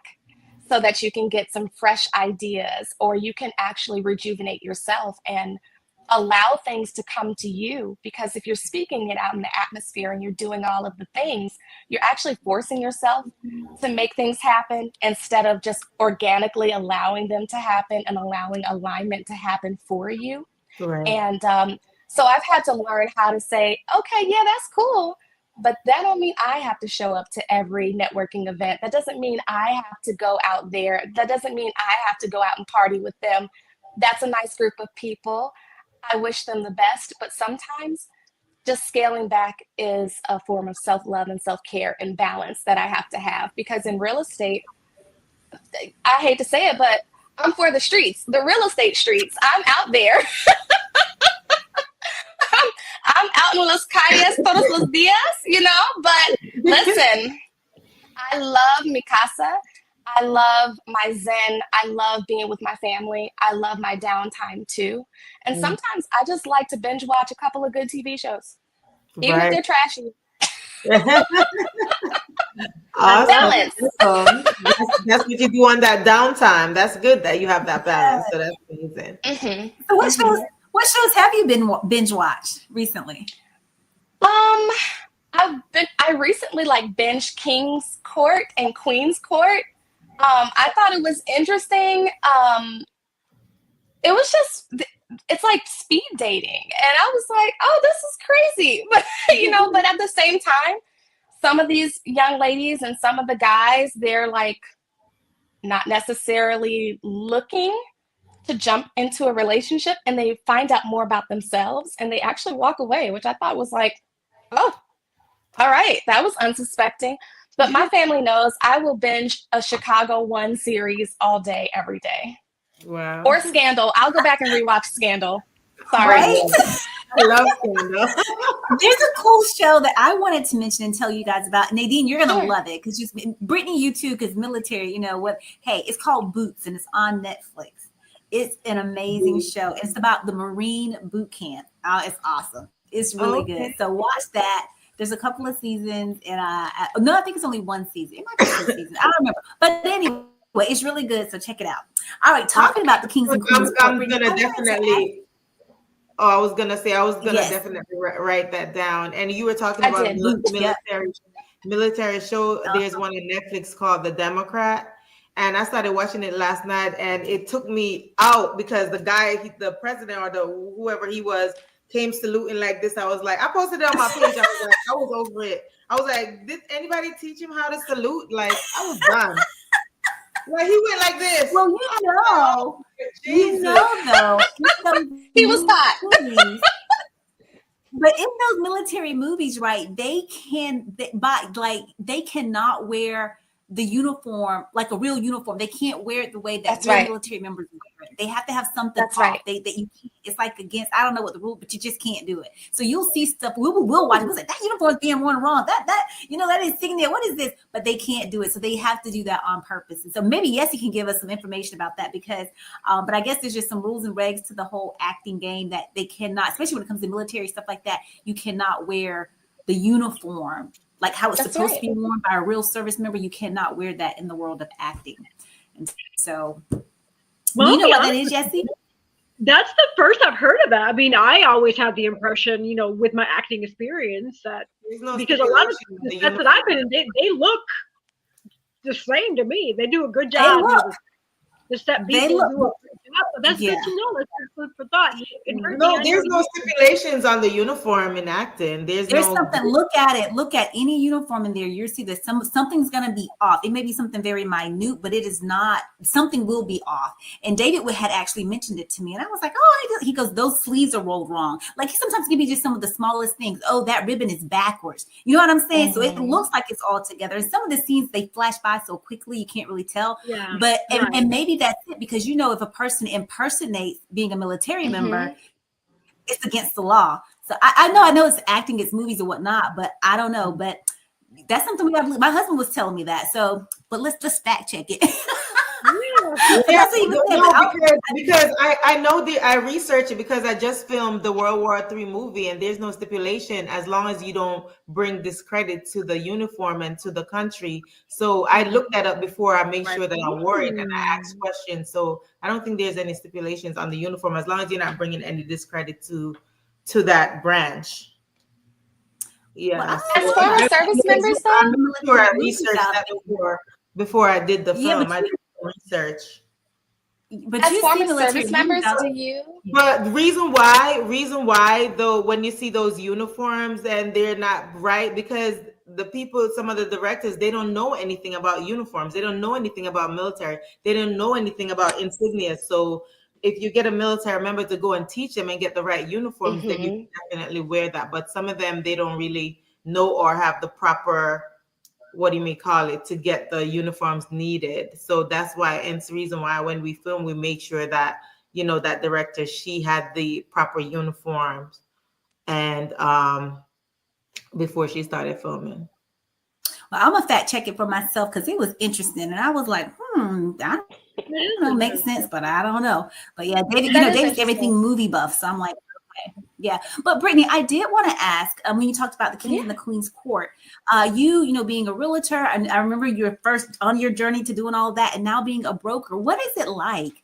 so that you can get some fresh ideas or you can actually rejuvenate yourself and allow things to come to you. Because if you're speaking it out in the atmosphere and you're doing all of the things, you're actually forcing yourself to make things happen instead of just organically allowing them to happen and allowing alignment to happen for you. Right. And so I've had to learn how to say, okay, yeah, that's cool. But that don't mean I have to show up to every networking event. That doesn't mean I have to go out there. That doesn't mean I have to go out and party with them. That's a nice group of people. I wish them the best. But sometimes just scaling back is a form of self-love and self-care and balance that I have to have. Because in real estate, I hate to say it, but I'm for the streets, the real estate streets. I'm out there. I'm out in las calles todos los días, you know, but listen, I love mi casa. I love my zen. I love being with my family. I love my downtime too. And Mm. sometimes I just like to binge watch a couple of good TV shows, even if Right. they're trashy. I love Awesome. Balance. Awesome. That's what you do on that downtime. That's good that you have that balance. So that's amazing. hmm So hmm what shows have you been binge watched recently? Um, I recently like binged King's Court and Queen's Court. I thought it was interesting. It was just it's like speed dating, and I was like, oh, this is crazy. But but at the same time, some of these young ladies and some of the guys, they're like not necessarily looking to jump into a relationship and they find out more about themselves and they actually walk away, which I thought was like, oh, all right, that was unsuspecting. But my family knows I will binge a Chicago 1 series all day, every day. Wow. Or Scandal. I'll go back and rewatch Scandal. Sorry. Right? I love Scandal. There's a cool show that I wanted to mention and tell you guys about. Nadine, you're gonna Sure. love it because Brittany, you too, because military, you know what? Hey, it's called Boots and it's on Netflix. It's an amazing show. It's about the Marine boot camp. It's awesome. It's really good. So watch that. There's a couple of seasons, and I think it's only 1 season. It might be 2 seasons. I don't remember. But anyway, it's really good. So check it out. All right, talking about the kings and queens. I'm gonna definitely. Oh, I was gonna definitely write that down. And you were talking about military show. There's one on Netflix called The Democrat, and I started watching it last night, and it took me out because the guy, the president or whoever he was, came saluting like this. I was like, I posted it on my page. I was over it. I was like, did anybody teach him how to salute? Like, I was done. Like, he went like this. Well, though. He was hot. But in those military movies, right, they cannot wear the uniform, like a real uniform. They can't wear it the way that military members wear it. They have to have something off. That you can't, it's like against, I don't know what the rule, but you just can't do it. So you'll see stuff. We'll watch. We'll say that uniform is being worn wrong. That is sitting there. What is this? But they can't do it. So they have to do that on purpose. And so maybe Yessie can give us some information about that because, but I guess there's just some rules and regs to the whole acting game that they cannot, especially when it comes to military stuff like that. You cannot wear the uniform like how it's supposed to be worn by a real service member. You cannot wear that in the world of acting. And so, well, you know what that is, Jessie? That's the first I've heard of that. I mean, I always had the impression, with my acting experience that because a lot of the sets that I've been in, they look the same to me. They do a good job. The set people do a good job. So that's good to know. That's food for thought. There's no stipulations on the uniform in acting. There's something. Look at it. Look at any uniform in there. You'll see that something's going to be off. It may be something very minute, but it is not. Something will be off. And David had actually mentioned it to me, and I was like, "Oh," he goes, "Those sleeves are rolled wrong." Like sometimes it can be just some of the smallest things. Oh, that ribbon is backwards. You know what I'm saying? So it looks like it's all together. And some of the scenes they flash by so quickly you can't really tell. Yeah. But and maybe that's it because if a person impersonates being a military member, it's against the law. So I know it's acting, it's movies or whatnot, but I don't know. But that's something we have. My husband was telling me that. So, but let's just fact check it. Because I know I researched it because I just filmed the World War III movie, and there's no stipulation as long as you don't bring discredit to the uniform and to the country. So I looked that up before I make sure that I wore it and I asked questions. So I don't think there's any stipulations on the uniform as long as you're not bringing any discredit to that branch. Yeah. Well, as former service members, I'm sure I researched that before I did the film. I did research. But as former service members, do you? But the reason why though, when you see those uniforms and they're not right, because some of the directors, they don't know anything about uniforms. They don't know anything about military. They don't know anything about insignia. So if you get a military member to go and teach them and get the right uniforms, then you can definitely wear that. But some of them, they don't really know or have the proper, what do you may call it, to get the uniforms needed. So that's why, and it's the reason why when we film, we make sure that, that director, she had the proper uniforms and before she started filming. Well, I'm gonna fact check it for myself because it was interesting, and I was like, I don't know, makes sense, but I don't know. But yeah, David's everything movie buff, so I'm like, okay, yeah. But Brittany, I did want to ask when you talked about the King and the Queen's Court, you being a realtor, and I remember you were first on your journey to doing all of that, and now being a broker. What is it like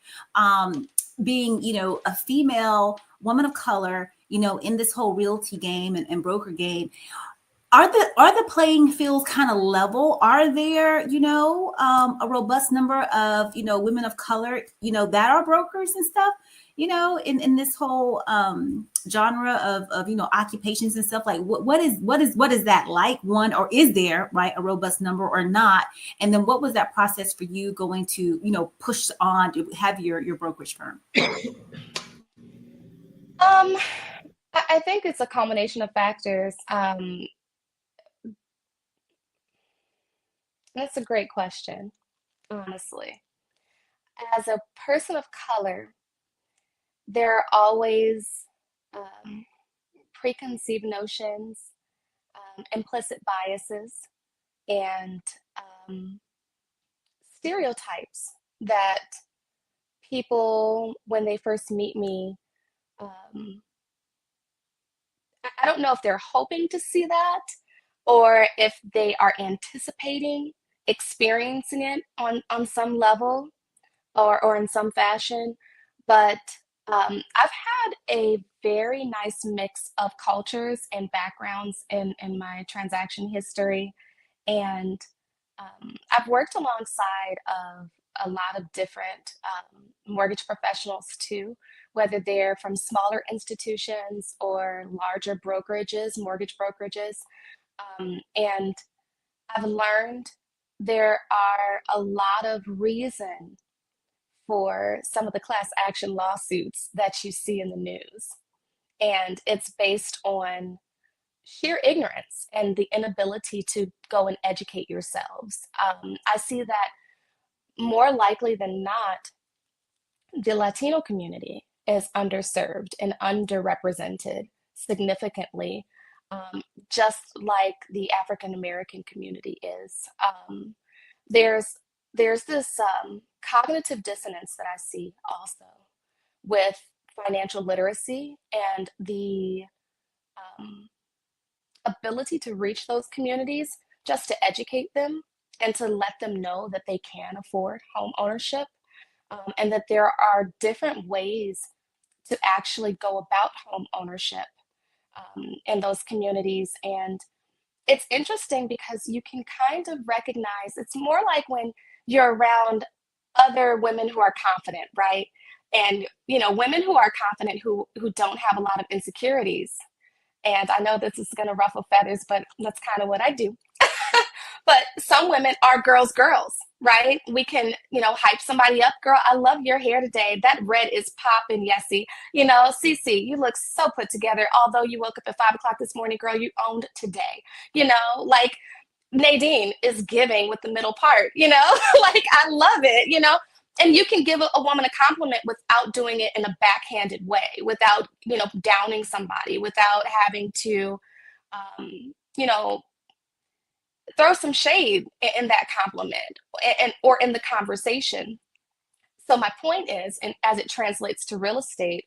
being, a female woman of color, in this whole realty game and broker game? are the playing fields kind of level? Are there, a robust number of, women of color, that are brokers and stuff, in this whole genre of occupations and stuff? Like what is that like? One, or is there, right, a robust number or not? And then what was that process for you going to, push on to have your brokerage firm? I think it's a combination of factors. That's a great question, honestly. As a person of color, there are always um, preconceived notions, implicit biases, and um, stereotypes that people, when they first meet me, um, I don't know if they're hoping to see that or if they are anticipating experiencing it on some level or in some fashion. But I've had a very nice mix of cultures and backgrounds in my transaction history. And I've worked alongside of a lot of different mortgage professionals too, whether they're from smaller institutions or larger brokerages, mortgage brokerages. And I've learned there are a lot of reason for some of the class action lawsuits that you see in the news. And it's based on sheer ignorance and the inability to go and educate yourselves. I see that more likely than not, the Latino community is underserved and underrepresented significantly, just like the African American community is. There's there's this cognitive dissonance that I see also with financial literacy and the um, ability to reach those communities just to educate them and to let them know that they can afford home ownership, and that there are different ways to actually go about home ownership in those communities. And it's interesting because you can kind of recognize it's more like when you're around other women who are confident, right? And women who are confident who don't have a lot of insecurities. And I know this is going to ruffle feathers, but that's kind of what I do. But some women are girls, right? We can, hype somebody up. Girl, I love your hair today. That red is popping, Yessie. Cece, you look so put together. Although you woke up at 5 o'clock this morning, girl, you owned today. Like Nadine is giving with the middle part, like I love it. And you can give a woman a compliment without doing it in a backhanded way, without, downing somebody, without having to, you know, throw some shade in that compliment or in the conversation. So my point is, and as it translates to real estate,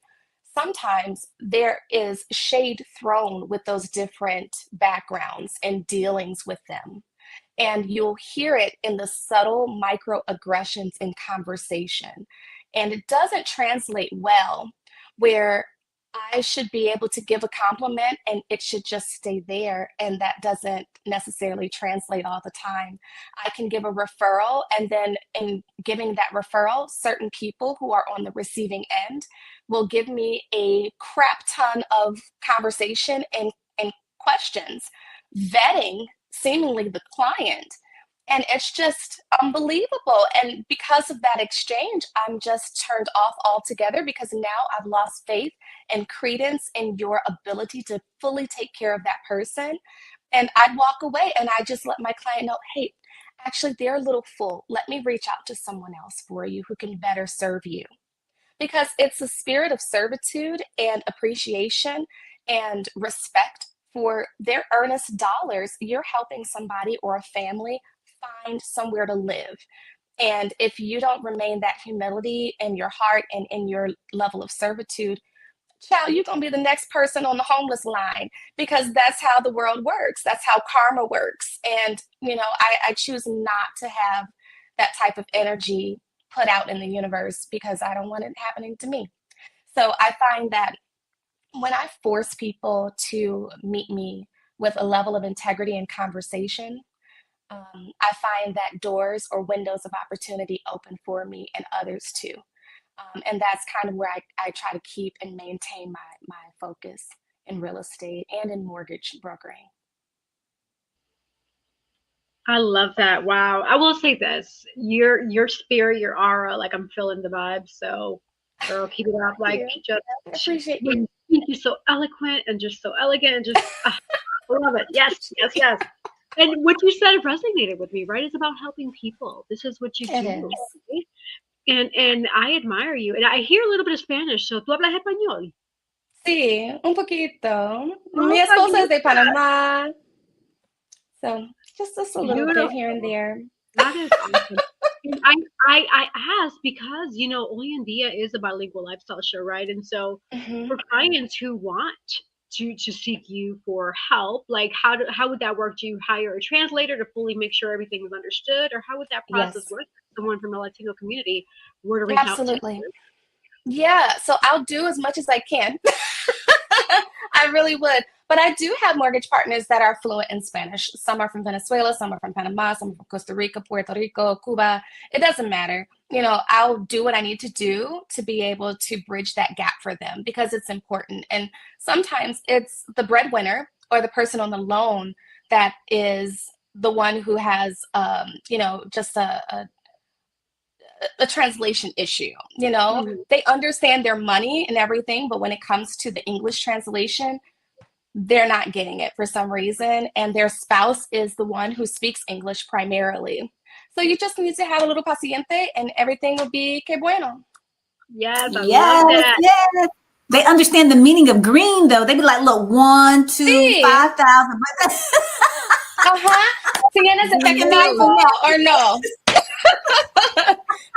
sometimes there is shade thrown with those different backgrounds and dealings with them. And you'll hear it in the subtle microaggressions in conversation. And it doesn't translate well where I should be able to give a compliment and it should just stay there. And that doesn't necessarily translate all the time. I can give a referral, and then in giving that referral, certain people who are on the receiving end will give me a crap ton of conversation and questions, vetting seemingly the client. And it's just unbelievable. And because of that exchange, I'm just turned off altogether because now I've lost faith and credence in your ability to fully take care of that person. And I'd walk away and I just let my client know, hey, actually, they're a little full. Let me reach out to someone else for you who can better serve you. Because it's a spirit of servitude and appreciation and respect for their earnest dollars. You're helping somebody or a family find somewhere to live. And if you don't remain that humility in your heart and in your level of servitude, child, you're going to be the next person on the homeless line, because that's how the world works. That's how karma works. And, I choose not to have that type of energy put out in the universe because I don't want it happening to me. So I find that when I force people to meet me with a level of integrity and conversation, I find that doors or windows of opportunity open for me and others too. And that's kind of where I try to keep and maintain my focus in real estate and in mortgage brokering. I love that. Wow. I will say this. Your spirit, your aura, like I'm feeling the vibe. So girl, keep it up. Like You. just I appreciate when you. you think you're so eloquent and just so elegant and just I love it. Yes, yes, yes. And what you said resonated with me, right? It's about helping people. This is what you It do. is. Right? And I admire you. And I hear a little bit of Spanish. So tú hablas español. Sí, un poquito. Mi Oh my esposo es de goodness. Panamá, so just a little bit here and Beautiful. there. That is awesome. And I asked because Hoy En Día is a bilingual lifestyle show, right? And so Mhm. for clients who want to seek you for help, like how would that work? Do you hire a translator to fully make sure everything is understood, or how would that process Yes, work if someone from the Latino community were to reach out to absolutely. you? Yeah, so I'll do as much as I can. I really would. But I do have mortgage partners that are fluent in Spanish. Some are from Venezuela, some are from Panama, some are from Costa Rica, Puerto Rico, Cuba. It doesn't matter. I'll do what I need to do to be able to bridge that gap for them because it's important. And sometimes it's the breadwinner or the person on the loan that is the one who has, just a translation issue. Mhm. They understand their money and everything, but when it comes to the English translation, they're not getting it for some reason, and their spouse is the one who speaks English primarily. So you just need to have a little paciente and everything will be que bueno. Yes, I love Yes, that. yes. They understand the meaning of green, though. They be like, look, 1, 2, Sí, 5,000. ajá. ¿Tienes I can imagine efectivo that. or no?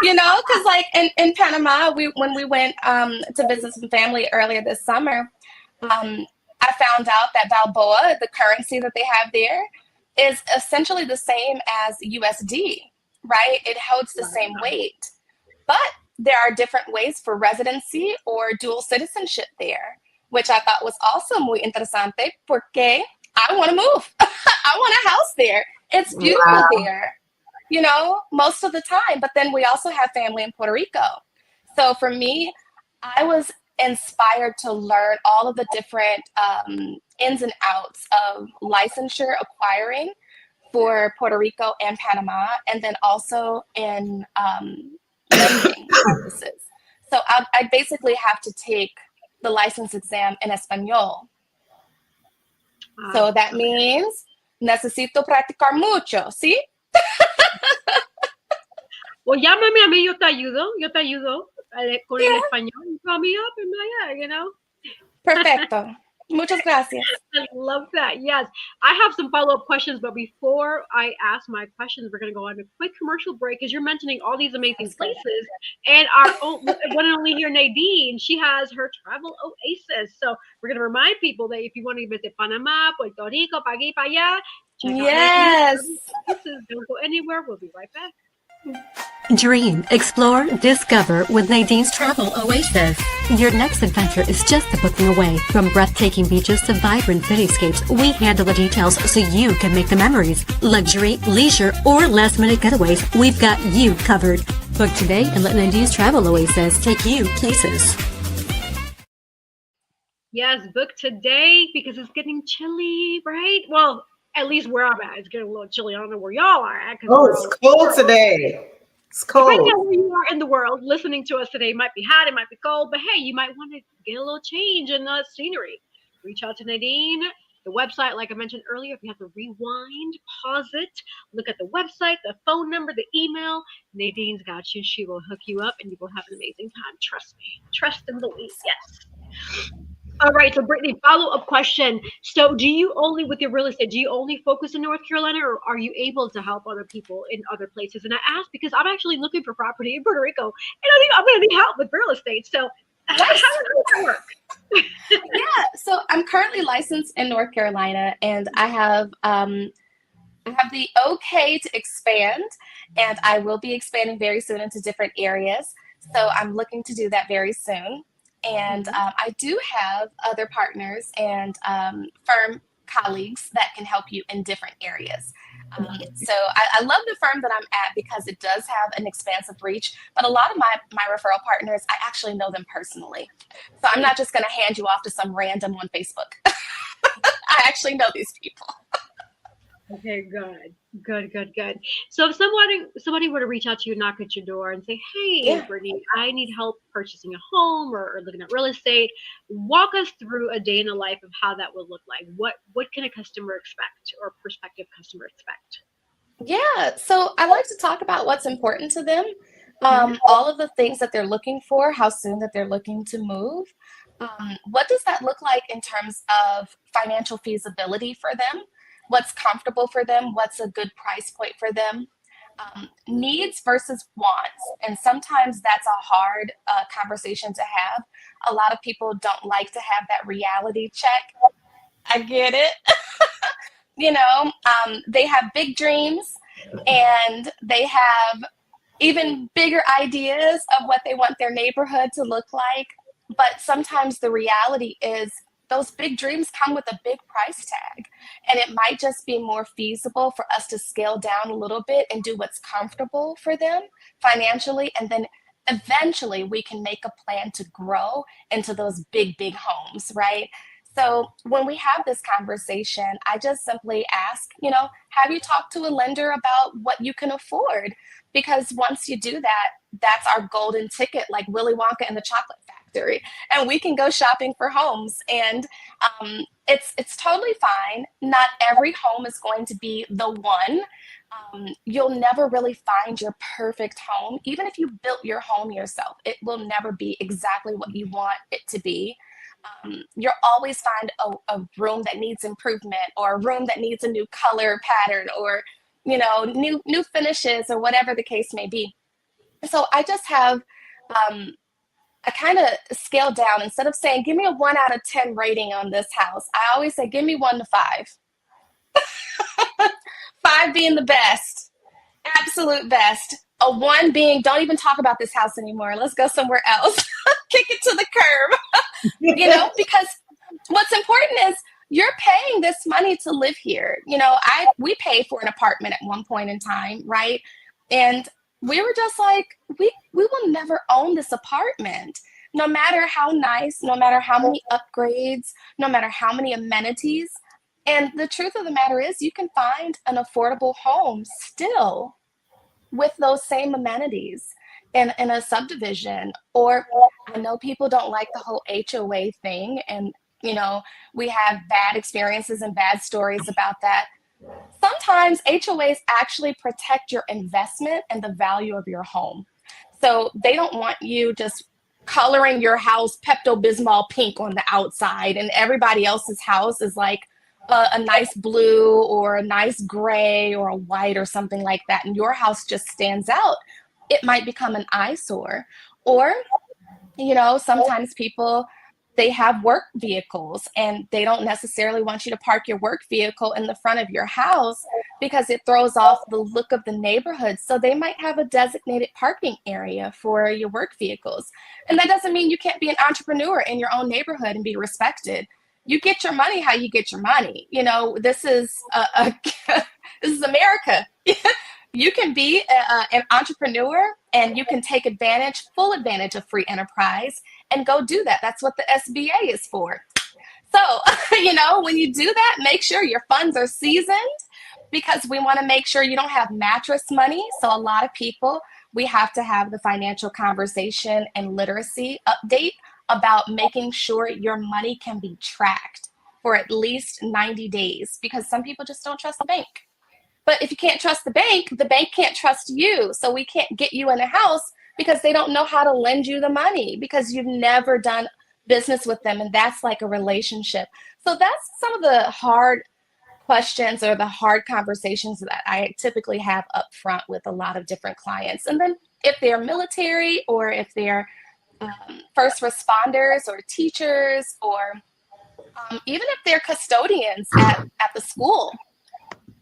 Because like in Panama, when we went to visit some family earlier this summer, I found out that Balboa, the currency that they have there, is essentially the same as USD, right? It holds the same weight. But there are different ways for residency or dual citizenship there, which I thought was also muy interesante porque I want to move. I want a house there. It's beautiful Wow. there, most of the time. But then we also have family in Puerto Rico. So for me, I was inspired to learn all of the different ins and outs of licensure acquiring for Puerto Rico and Panama, and then also in lending purposes. So I basically have to take the license exam in Espanol. So that means necesito practicar mucho, ¿sí? Well, llámame a mí, yo te ayudo con el Yeah, español. You call me up and perfecto. Muchas gracias. I love that. Yes. I have some follow-up questions, but before I ask my questions, we're going to go on a quick commercial break because you're mentioning all these amazing Sounds good. places. And our own, one and only here, Nadine, she has her travel oasis. So we're going to remind people that if you want to visit Panama, Puerto Rico, pa' aquí, pa' allá, check out Yes. Nadine's oasis. Don't go anywhere. We'll be right back. Dream, explore, discover with Nadine's Travel Oasis. Your next adventure is just a booking away. From breathtaking beaches to vibrant cityscapes, we handle the details so you can make the memories. Luxury, leisure, or last-minute getaways, we've got you covered. Book today and let Nadine's Travel Oasis take you places. Yes, book today because it's getting chilly, right? Well, at least where I'm at, it's getting a little chilly. I don't know where y'all are at. Oh, it's cold today. It's Depending cold. on where you are in the world, listening to us today might be hot, it might be cold, but hey, you might want to get a little change in the scenery. Reach out to Nadine. The website, like I mentioned earlier, if you have to rewind, pause it, look at the website, the phone number, the email. Nadine's got you. She will hook you up and you will have an amazing time. Trust me. Trust and believe. Yes. All right, so Brittany, follow-up question. So do you only, with your real estate, do you only focus in North Carolina or are you able to help other people in other places? And I ask because I'm actually looking for property in Puerto Rico and I think I'm going to need help with real estate. So how does that work? Yeah, so I'm currently licensed in North Carolina, and I have the okay to expand, and I will be expanding very soon into different areas. So I'm looking to do that very soon. And I do have other partners and firm colleagues that can help you in different areas. So I love the firm that I'm at because it does have an expansive reach, but a lot of my referral partners, I actually know them personally. So I'm not just going to hand you off to some random on Facebook. I actually know these people. Okay, good. So if somebody were to reach out to you, knock at your door, and say, "Hey, Yeah. Brittany, I need help purchasing a home or looking at real estate," walk us through a day in the life of how that would look like. What can a customer expect or prospective customer expect? Yeah, so I like to talk about what's important to them, all of the things that they're looking for, how soon that they're looking to move. What does that look like in terms of financial feasibility for them? What's comfortable for them? What's a good price point for them? Needs versus wants. And sometimes that's a hard conversation to have. A lot of people don't like to have that reality check. I get it. They have big dreams and they have even bigger ideas of what they want their neighborhood to look like. But sometimes the reality is those big dreams come with a big price tag. And it might just be more feasible for us to scale down a little bit and do what's comfortable for them financially. And then eventually we can make a plan to grow into those big, big homes, right? So when we have this conversation, I just simply ask, have you talked to a lender about what you can afford? Because once you do that, that's our golden ticket, like Willy Wonka and the Chocolate Factory, and we can go shopping for homes. And it's totally fine. Not every home is going to be the one. You'll never really find your perfect home. Even if you built your home yourself, it will never be exactly what you want it to be. You'll always find a room that needs improvement, or a room that needs a new color pattern, or new finishes, or whatever the case may be. So I just have I kind of scale down. Instead of saying give me a 1 out of 10 rating on this house, I always say give me 1 to 5. 5 being the best, absolute best. A 1 being don't even talk about this house anymore. Let's go somewhere else. Kick it to the curb. Because what's important is you're paying this money to live here. We paid for an apartment at one point in time, right? And we were just like, we will never own this apartment, no matter how nice, no matter how many upgrades, no matter how many amenities. And the truth of the matter is you can find an affordable home still with those same amenities in a subdivision. Or I know people don't like the whole HOA thing, and we have bad experiences and bad stories about that. Sometimes HOAs actually protect your investment and the value of your home. So they don't want you just coloring your house Pepto-Bismol pink on the outside, and everybody else's house is like a nice blue or a nice gray or a white or something like that, and your house just stands out. It might become an eyesore. Or sometimes people, they have work vehicles and they don't necessarily want you to park your work vehicle in the front of your house because it throws off the look of the neighborhood. So they might have a designated parking area for your work vehicles. And that doesn't mean you can't be an entrepreneur in your own neighborhood and be respected. You get your money how you get your money. This is this is America. You can be an entrepreneur and you can take full advantage of free enterprise and go do that. That's what the SBA is for. So, when you do that, make sure your funds are seasoned, because we want to make sure you don't have mattress money. So a lot of people, we have to have the financial conversation and literacy update about making sure your money can be tracked for at least 90 days, because some people just don't trust the bank. But if you can't trust the bank can't trust you. So we can't get you in a house because they don't know how to lend you the money, because you've never done business with them. And that's like a relationship. So that's some of the hard questions or the hard conversations that I typically have up front with a lot of different clients. And then if they're military, or if they're first responders or teachers, or even if they're custodians at the school,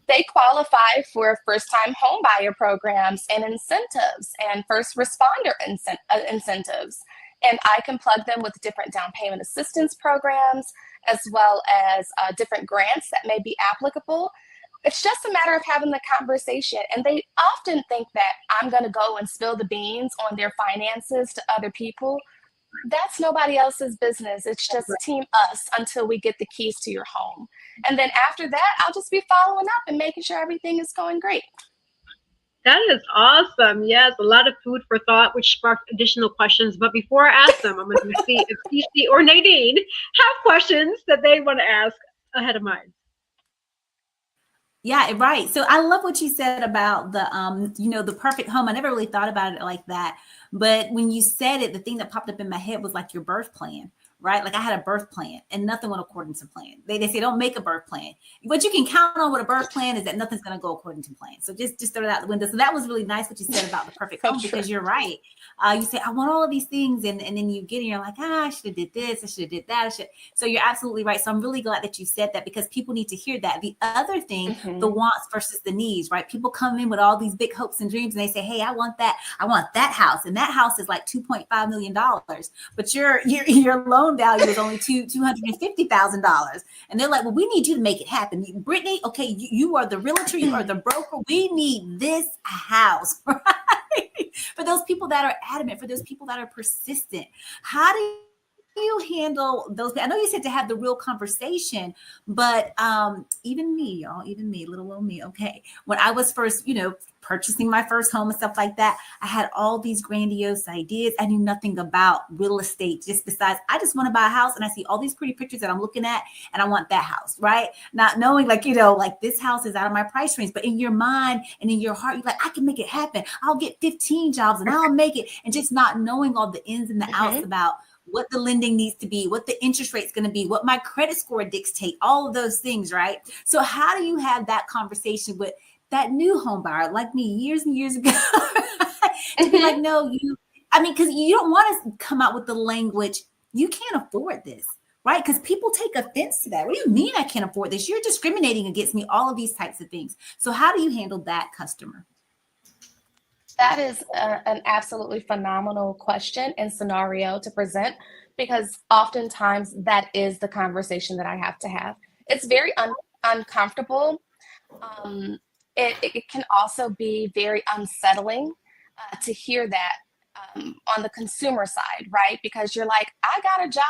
they qualify for first-time home buyer programs and incentives and first responder incentives. And I can plug them with different down payment assistance programs, as well as different grants that may be applicable. It's just a matter of having the conversation. And they often think that I'm going to go and spill the beans on their finances to other people. That's nobody else's business. It's just team us until we get the keys to your home. And then after that, I'll just be following up and making sure everything is going great. That is awesome. Yes, a lot of food for thought, which sparked additional questions. But before I ask them, I'm going to see if TC or Nadine have questions that they want to ask ahead of mine. Yeah, right. So I love what you said about the, the perfect home. I never really thought about it like that. But when you said it, the thing that popped up in my head was like your birth plan, right? Like I had a birth plan and nothing went according to plan. They say don't make a birth plan. What you can count on with a birth plan is that nothing's going to go according to plan. So just throw it out the window. So that was really nice what you said about the perfect home, because you're right. You say, I want all of these things. And then you get it, you're like, I should have did this. I should have did that. So you're absolutely right. So I'm really glad that you said that, because people need to hear that. The other thing, the wants versus the needs, right? People come in with all these big hopes and dreams and they say, hey, I want that house. And that house is like $2.5 million, but your loan value is only $250,000. And they're like, well, we need you to make it happen. Brittany, okay, you are the realtor, you are the broker. We need this house, right? For those people that are adamant, for those people that are persistent, how do you handle those? I know you said to have the real conversation, but even me, little old me. Okay. When I was first, purchasing my first home and stuff like that, I had all these grandiose ideas. I knew nothing about real estate, just besides I just want to buy a house and I see all these pretty pictures that I'm looking at and I want that house, right? Not knowing like this house is out of my price range, but in your mind and in your heart, you're like, I can make it happen. I'll get 15 jobs and I'll make it. And just not knowing all the ins and the outs about what the lending needs to be, what the interest rate's going to be, what my credit score dictate, all of those things, right? So how do you have that conversation with that new home buyer like me years and years ago to be like, no, because you don't want to come out with the language, you can't afford this, right? Because people take offense to that. What do you mean I can't afford this? You're discriminating against me, all of these types of things. So how do you handle that customer? That is an absolutely phenomenal question and scenario to present, because oftentimes that is the conversation that I have to have. It's very uncomfortable. It can also be very unsettling to hear that on the consumer side, right? Because you're like, I got a job,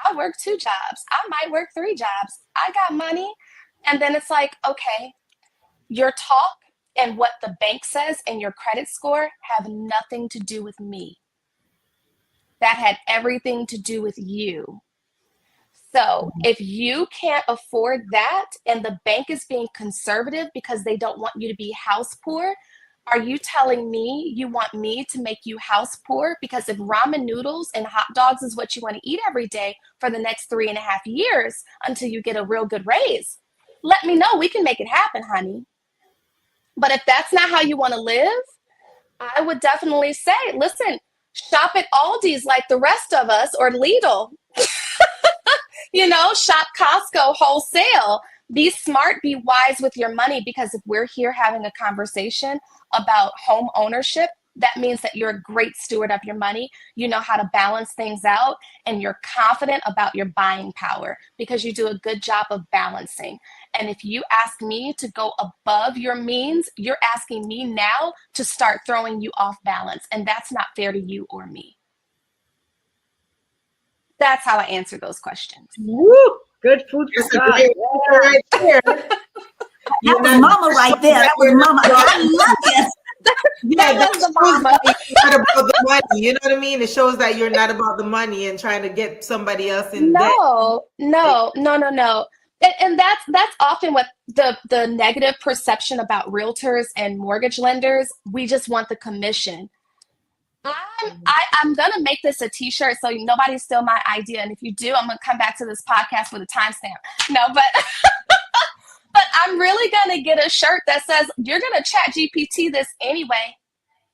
I work 2 jobs, I might work 3 jobs, I got money. And then it's like, okay, your talk and what the bank says and your credit score have nothing to do with me. That had everything to do with you. So if you can't afford that and the bank is being conservative because they don't want you to be house poor, are you telling me you want me to make you house poor? Because if ramen noodles and hot dogs is what you want to eat every day for the next 3.5 years until you get a real good raise, let me know. We can make it happen, honey. But if that's not how you want to live, I would definitely say, listen, shop at Aldi's like the rest of us, or Lidl. Shop Costco wholesale. Be smart, be wise with your money, because if we're here having a conversation about home ownership, that means that you're a great steward of your money. You know how to balance things out, and you're confident about your buying power because you do a good job of balancing. And if you ask me to go above your means, you're asking me now to start throwing you off balance. And that's not fair to you or me. That's how I answer those questions. Woo! Good food for thought. Right there. That was mama right there. That was mama. I love you. Yeah, that shows that you're not about the money. You know what I mean? It shows that you're not about the money and trying to get somebody else in debt. No. And that's often what the negative perception about realtors and mortgage lenders. We just want the commission. I'm gonna make this a t-shirt so nobody steal my idea. And if you do, I'm gonna come back to this podcast with a timestamp. No, but but I'm really gonna get a shirt that says you're gonna chat GPT this anyway.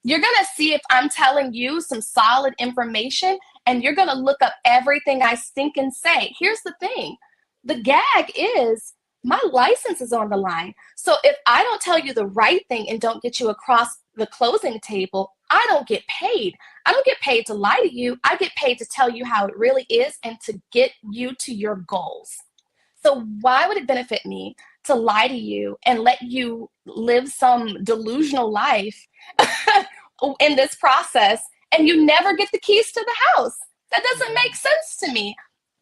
You're gonna see if I'm telling you some solid information, and you're gonna look up everything I think and say. Here's the thing. The gag is my license is on the line. So if I don't tell you the right thing and don't get you across the closing table, I don't get paid. I don't get paid to lie to you. I get paid to tell you how it really is and to get you to your goals. So why would it benefit me to lie to you and let you live some delusional life in this process and you never get the keys to the house? That doesn't make sense to me.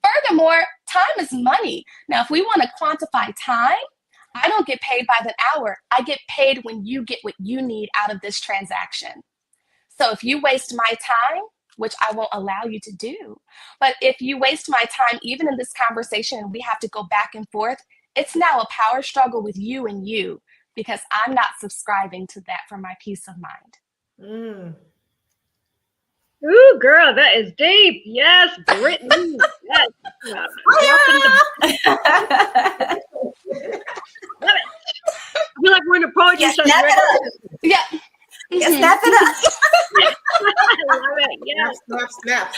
Furthermore, time is money. Now, if we want to quantify time, I don't get paid by the hour. I get paid when you get what you need out of this transaction. So if you waste my time, which I won't allow you to do, but if you waste my time, even in this conversation, and we have to go back and forth, it's now a power struggle with you and you, because I'm not subscribing to that for my peace of mind. Ooh, girl, that is deep. Yes, Brittany. Yes. Love it. I feel like we're in a poetry session. Yeah. Yes, snap it up. I love it. Yes. Snap.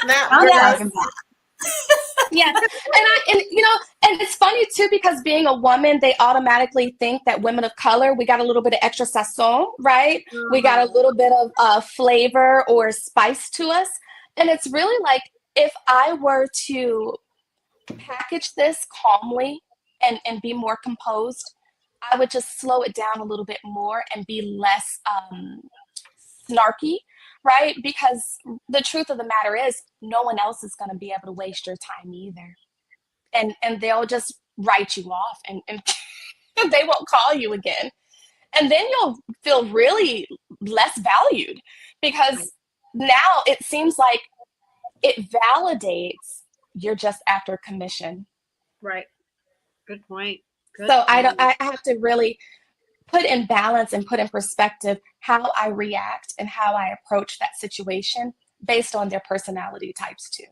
Yeah. And you know, and it's funny too, because being a woman, they automatically think that women of color, we got a little bit of extra sazon, right? We got a little bit of flavor or spice to us. And it's really like, if I were to package this calmly and be more composed, I would just slow it down a little bit more and be less snarky, right? Because the truth of the matter is, no one else is going to be able to waste your time either. And they'll just write you off and they won't call you again. And then you'll feel really less valued, because now it seems like it validates you're just after commission. Right. Good point. So I have to really put in balance and put in perspective how I react and how I approach that situation based on their personality types too.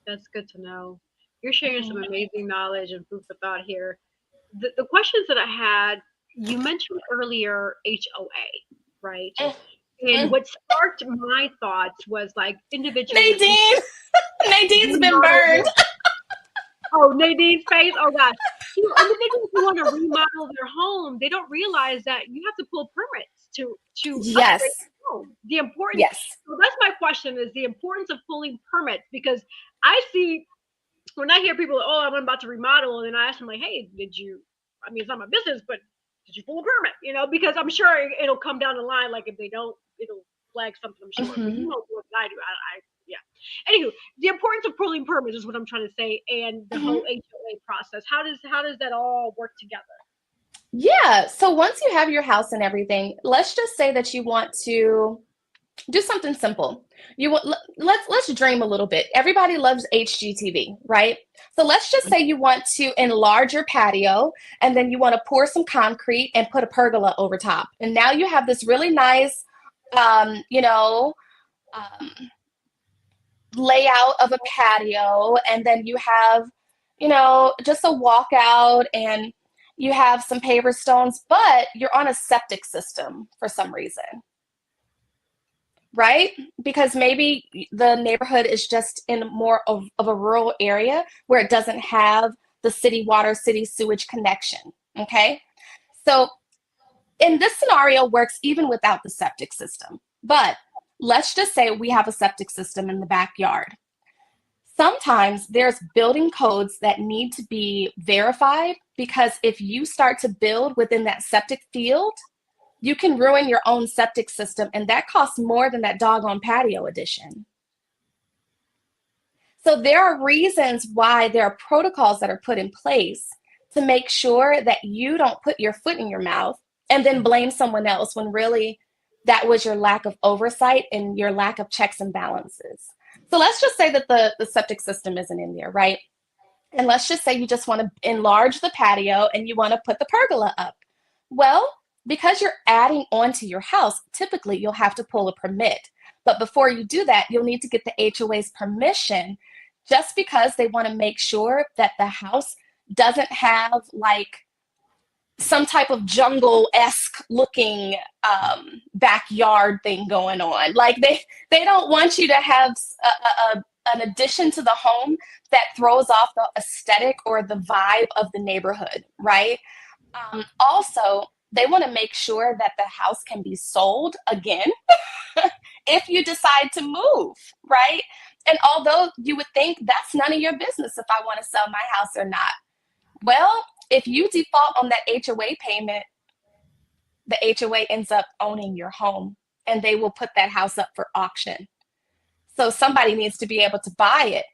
That's good to know. You're sharing some amazing knowledge and food for thought here. The questions that I had, you mentioned earlier HOA, right? And what sparked my thoughts was like individuals. Nadine's been burned. Oh, Nadine's face. Oh gosh. Individuals who want to remodel their home, they don't realize that you have to pull permits to Yes. upgrade your home. The importance. Yes. So that's my question, is the importance of pulling permits, because I see when I hear people, oh, I'm about to remodel, and then I ask them like, hey, it's not my business, but did you pull a permit? You know, because I'm sure it'll come down the line. Like if they don't, it'll flag something. I'm sure. But you know what I do. Yeah. Anywho, the importance of pulling permits is what I'm trying to say, and the whole HOA process. How does that all work together? Yeah. So once you have your house and everything, let's just say that you want to do something simple. Let's dream a little bit. Everybody loves HGTV, right? So let's just say you want to enlarge your patio, and then you want to pour some concrete and put a pergola over top. And now you have this really nice, layout of a patio, and then you have, just a walkout, and you have some paver stones, but you're on a septic system for some reason. Right? Because maybe the neighborhood is just in more of a rural area where it doesn't have the city water, city sewage connection. Okay. So in this scenario works even without the septic system, but let's just say we have a septic system in the backyard. Sometimes there's building codes that need to be verified, because if you start to build within that septic field, you can ruin your own septic system, and that costs more than that doggone patio addition. So there are reasons why there are protocols that are put in place to make sure that you don't put your foot in your mouth and then blame someone else, when really that was your lack of oversight and your lack of checks and balances. So let's just say that the septic system isn't in there, right? And let's just say you just want to enlarge the patio and you want to put the pergola up. Well, because you're adding on to your house, typically you'll have to pull a permit. But before you do that, you'll need to get the HOA's permission, just because they want to make sure that the house doesn't have like some type of jungle-esque looking backyard thing going on. Like they don't want you to have an addition to the home that throws off the aesthetic or the vibe of the neighborhood, right? Also, they want to make sure that the house can be sold again if you decide to move, right? And although you would think that's none of your business if I want to sell my house or not, well, if you default on that HOA payment, the HOA ends up owning your home and they will put that house up for auction. So somebody needs to be able to buy it.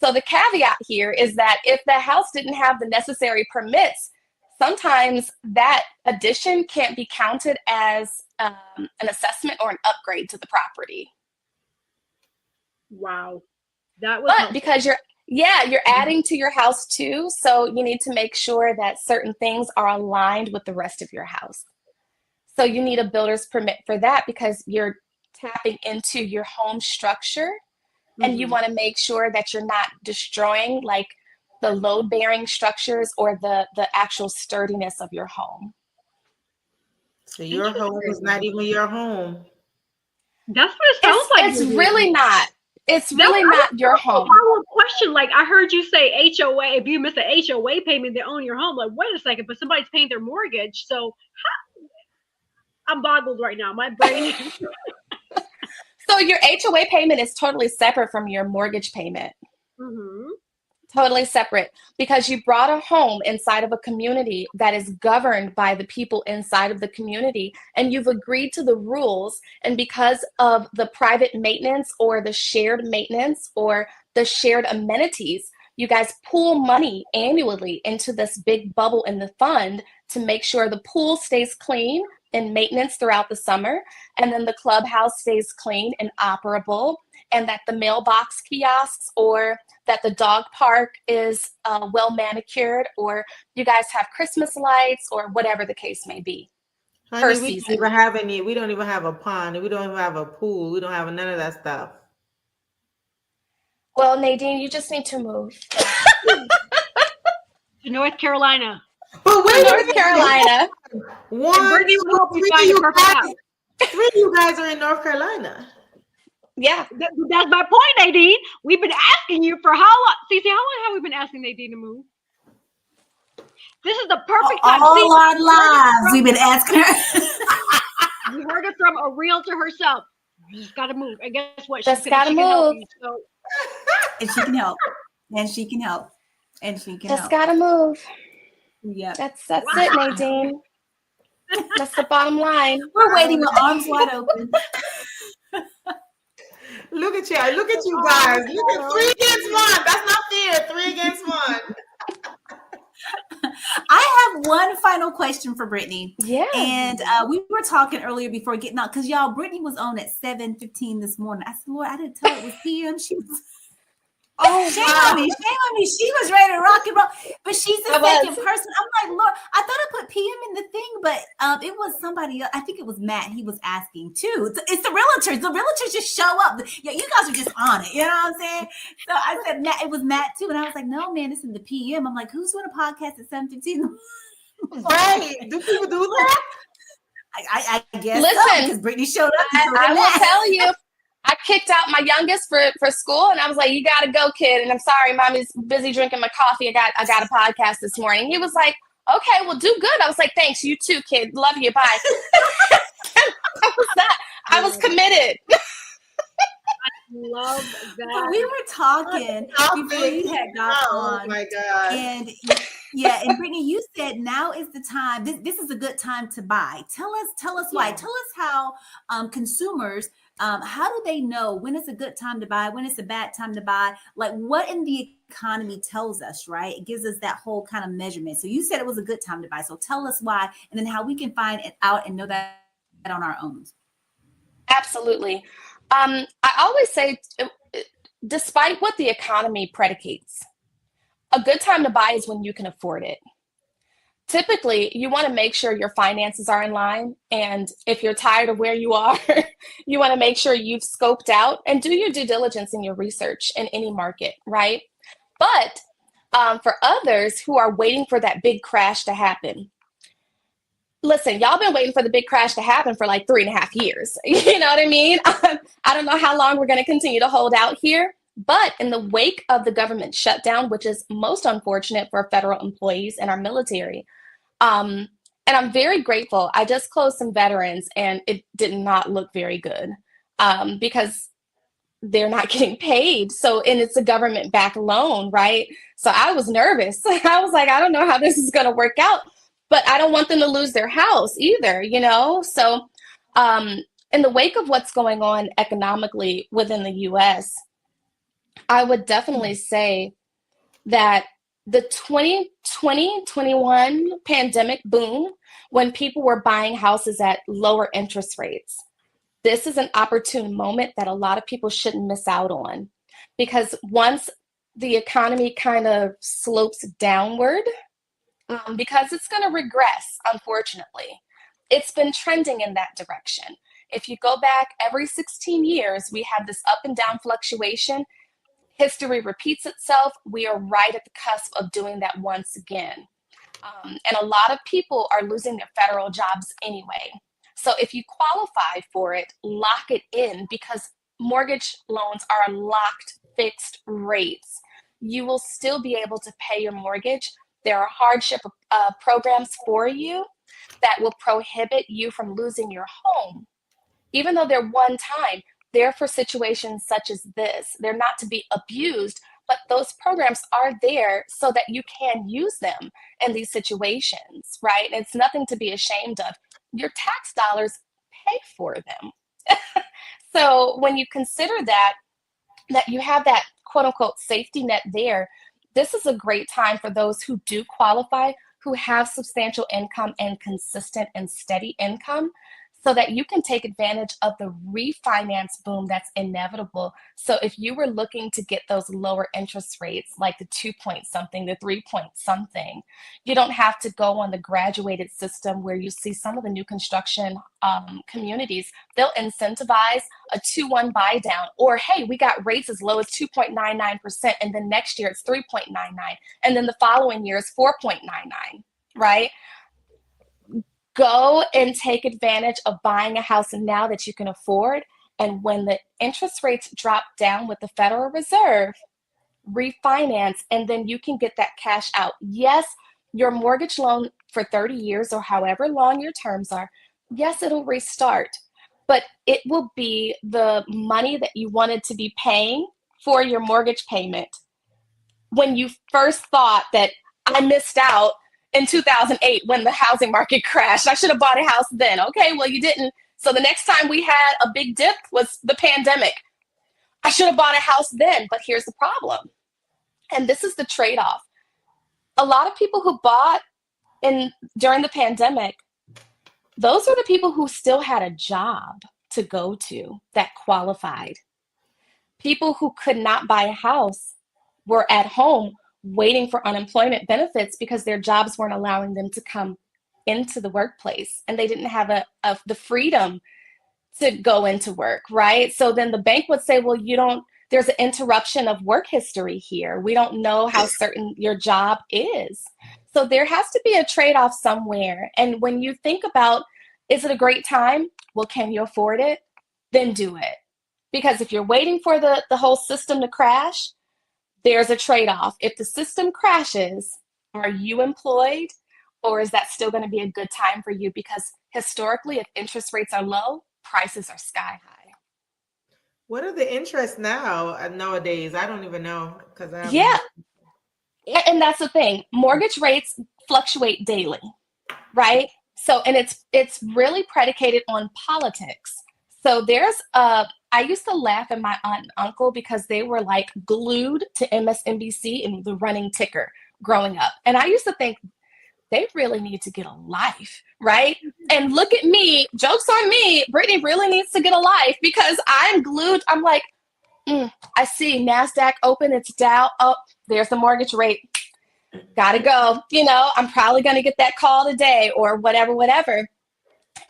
So the caveat here is that if the house didn't have the necessary permits, sometimes that addition can't be counted as an assessment or an upgrade to the property. Wow. That was But because you're adding to your house too, so you need to make sure that certain things are aligned with the rest of your house. So you need a builder's permit for that because you're tapping into your home structure, and you want to make sure that you're not destroying like the load-bearing structures or the actual sturdiness of your home. So your home is not even your home. That's what it sounds like. It's really not. It's really not your home. Follow-up question, like I heard you say HOA. If you miss an HOA payment, they own your home. Like, wait a second, but somebody's paying their mortgage. So I'm boggled right now. My brain. So your HOA payment is totally separate from your mortgage payment. Totally separate, because you brought a home inside of a community that is governed by the people inside of the community, and you've agreed to the rules. And because of the private maintenance or the shared maintenance or the shared amenities, you guys pool money annually into this big bubble in the fund to make sure the pool stays clean and maintenance throughout the summer, and then the clubhouse stays clean and operable, and that the mailbox kiosks or that the dog park is well manicured, or you guys have Christmas lights or whatever the case may be. Honey, we don't even have any. We don't even have a pond. We don't even have a pool. We don't have none of that stuff. Well, Nadine, you just need to move to North Carolina. But wait, North Carolina. Three of you guys are in North Carolina. Yeah, that's my point, Nadine. We've been asking you for how long? Cece, how long have we been asking Nadine to move? This is the perfect time. All our lives, we've been asking her. We heard it from a realtor herself. You just got to move. And guess what? Just got to move. So. And she can help. And she can help. And she can just got to move. Yeah. That's it, Nadine. That's the bottom line. We're waiting with arms wide open. Look at you. Look at you guys. Look at 3 against 1. That's not fair. 3 against 1. I have one final question for Brittany. Yeah. And we were talking earlier before getting out, because y'all, Brittany was on at 7:15 this morning. I said, Lord, I didn't tell her it was PM. She was shame on me. She was ready to rock and roll. But she's the second person. I'm like, Lord, I thought I put PM in the thing, but it was somebody else. I think it was Matt. He was asking too. It's the realtors. The realtors just show up. Yeah, you guys are just on it. You know what I'm saying? So I said, Matt, it was Matt too. And I was like, no, man, it's in the PM. I'm like, who's doing a podcast at 7:15? Right. Do people do that? I guess. Listen, so, because Brittany showed up. I will tell you. I kicked out my youngest for school, and I was like, "You got to go, kid." And I'm sorry, mommy's busy drinking my coffee. I got a podcast this morning. He was like, "Okay, well, do good." I was like, "Thanks, you too, kid. Love you. Bye." I was committed. I love that. But we were talking before you had got on. Oh my God. And and Brittany, you said now is the time. This is a good time to buy. Tell us why. Tell us how consumers. How do they know when it's a good time to buy, when it's a bad time to buy? Like what in the economy tells us, right? It gives us that whole kind of measurement. So you said it was a good time to buy. So tell us why, and then how we can find it out and know that on our own. Absolutely. I always say, despite what the economy predicates, a good time to buy is when you can afford it. Typically, you want to make sure your finances are in line. And if you're tired of where you are, you want to make sure you've scoped out and do your due diligence in your research in any market, right? But for others who are waiting for that big crash to happen, listen, y'all been waiting for the big crash to happen for like 3.5 years. You know what I mean? I don't know how long we're going to continue to hold out here. But in the wake of the government shutdown, which is most unfortunate for federal employees and our military, And I'm very grateful. I just closed some veterans and it did not look very good, because they're not getting paid. So, and it's a government backed loan, right? So I was nervous. I was like, I don't know how this is going to work out, but I don't want them to lose their house either, you know? So, in the wake of what's going on economically within the US, I would definitely say that the 2020-21 pandemic boom, when people were buying houses at lower interest rates, this is an opportune moment that a lot of people shouldn't miss out on, because once the economy kind of slopes downward, because it's going to regress, unfortunately. It's been trending in that direction. If you go back every 16 years, we have this up and down fluctuation. History repeats itself. We are right at the cusp of doing that once again. And a lot of people are losing their federal jobs anyway. So if you qualify for it, lock it in, because mortgage loans are locked fixed rates. You will still be able to pay your mortgage. There are hardship programs for you that will prohibit you from losing your home. Even though they're one time, they're for situations such as this. They're not to be abused, but those programs are there so that you can use them in these situations, right? It's nothing to be ashamed of. Your tax dollars pay for them. So when you consider that you have that quote unquote safety net there, this is a great time for those who do qualify, who have substantial income and consistent and steady income, so that you can take advantage of the refinance boom that's inevitable. So if you were looking to get those lower interest rates, like the 2 point something, the 3 point something, you don't have to go on the graduated system where you see some of the new construction communities. They'll incentivize a 2-1 buy down, or hey, we got rates as low as 2.99%, and then next year it's 3.99, and then the following year is 4.99, right? Go and take advantage of buying a house now that you can afford. And when the interest rates drop down with the Federal Reserve, refinance, and then you can get that cash out. Yes, your mortgage loan for 30 years or however long your terms are, yes, it'll restart, but it will be the money that you wanted to be paying for your mortgage payment when you first thought that I missed out in 2008 when the housing market crashed. I should have bought a house then. Okay, well, you didn't. So the next time we had a big dip was the pandemic. I should have bought a house then, but here's the problem. And this is the trade-off. A lot of people who bought during the pandemic, those are the people who still had a job to go to that qualified. People who could not buy a house were at home waiting for unemployment benefits because their jobs weren't allowing them to come into the workplace, and they didn't have the freedom to go into work, right? So then the bank would say, well, there's an interruption of work history here. We don't know how certain your job is. So there has to be a trade-off somewhere. And when you think about, is it a great time? Well, can you afford it? Then do it. Because if you're waiting for the whole system to crash, there's a trade-off. If the system crashes, are you employed, or is that still going to be a good time for you? Because historically, if interest rates are low, prices are sky high. What are the interests nowadays? I don't even know, because Yeah, and that's the thing. Mortgage rates fluctuate daily, right? So, and it's really predicated on politics. So I used to laugh at my aunt and uncle because they were like glued to MSNBC and the running ticker growing up. And I used to think they really need to get a life, right? And look at me, joke's on me, Brittany really needs to get a life because I'm glued. I'm like, I see NASDAQ open, it's down. Oh, there's the mortgage rate. Gotta go. I'm probably going to get that call today or whatever.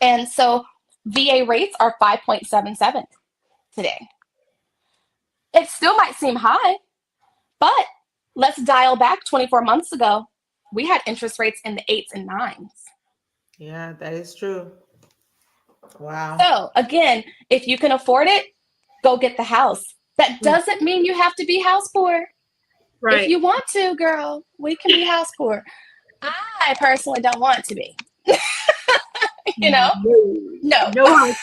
And so VA rates are 5.77 today. It still might seem high, but let's dial back 24 months ago. We had interest rates in the 8s and 9s. Yeah, that is true. Wow. So again, if you can afford it, go get the house. That doesn't mean you have to be house poor. Right. If you want to, girl, we can be house poor. I personally don't want to be. You know? No. No, I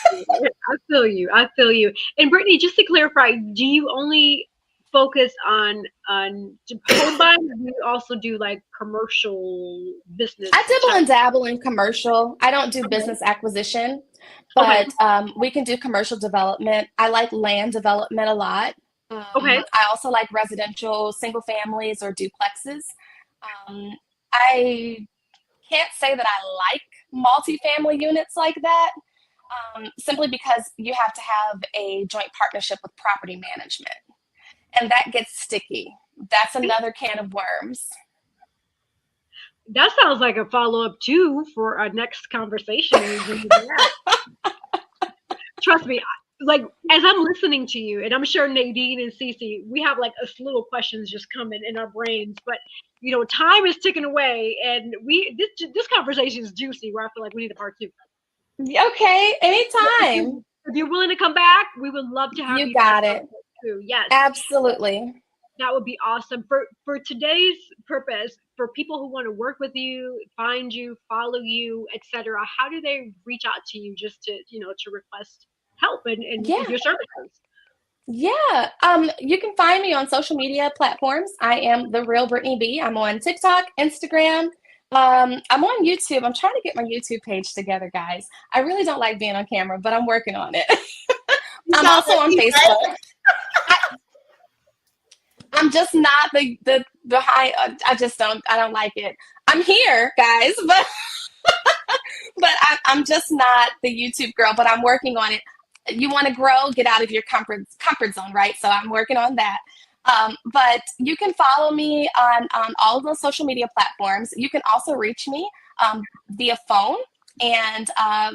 feel you. I feel you. And Brittany, just to clarify, do you only focus on home buying, or do you also do like commercial business? I dibble and dabble in commercial. I don't do business acquisition, but we can do commercial development. I like land development a lot. I also like residential single families or duplexes. I can't say that I like multifamily units like that, simply because you have to have a joint partnership with property management, and that gets sticky. That's another can of worms. That sounds like a follow-up too for our next conversation. Trust me, like as I'm listening to you, and I'm sure Nadine and Cece, we have like a slew of questions just coming in our brains, but you know, time is ticking away, and this conversation is juicy. Where I feel like we need a part 2. Okay, anytime. If you're willing to come back, we would love to have you. You got it. Too. Yes, absolutely. That would be awesome for today's purpose. For people who want to work with you, find you, follow you, etc. How do they reach out to you just to to request help and your services? Yeah, you can find me on social media platforms. I am the real Brittany B. I'm on TikTok, Instagram. I'm on YouTube. I'm trying to get my YouTube page together, guys. I really don't like being on camera, but I'm working on it. I'm also on Facebook. I'm just not the high. I don't like it. I'm here, guys, but I'm just not the YouTube girl. But I'm working on it. You want to grow, get out of your comfort zone, right? So I'm working on that. But you can follow me on all of those social media platforms. You can also reach me via phone and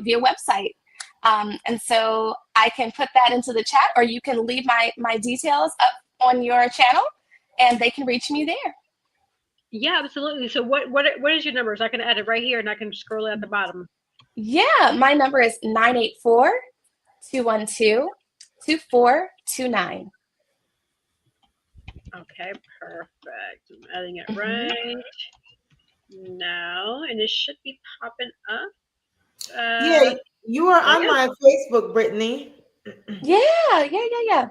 via website. And so I can put that into the chat, or you can leave my details up on your channel, and they can reach me there. Yeah, absolutely. So what is your numbers? I can add it right here, and I can scroll it at the bottom. Yeah, my number is 984-212-2429. Okay, perfect. I'm adding it right now, and it should be popping up. Yeah, you are on my Facebook, Brittany. Yeah.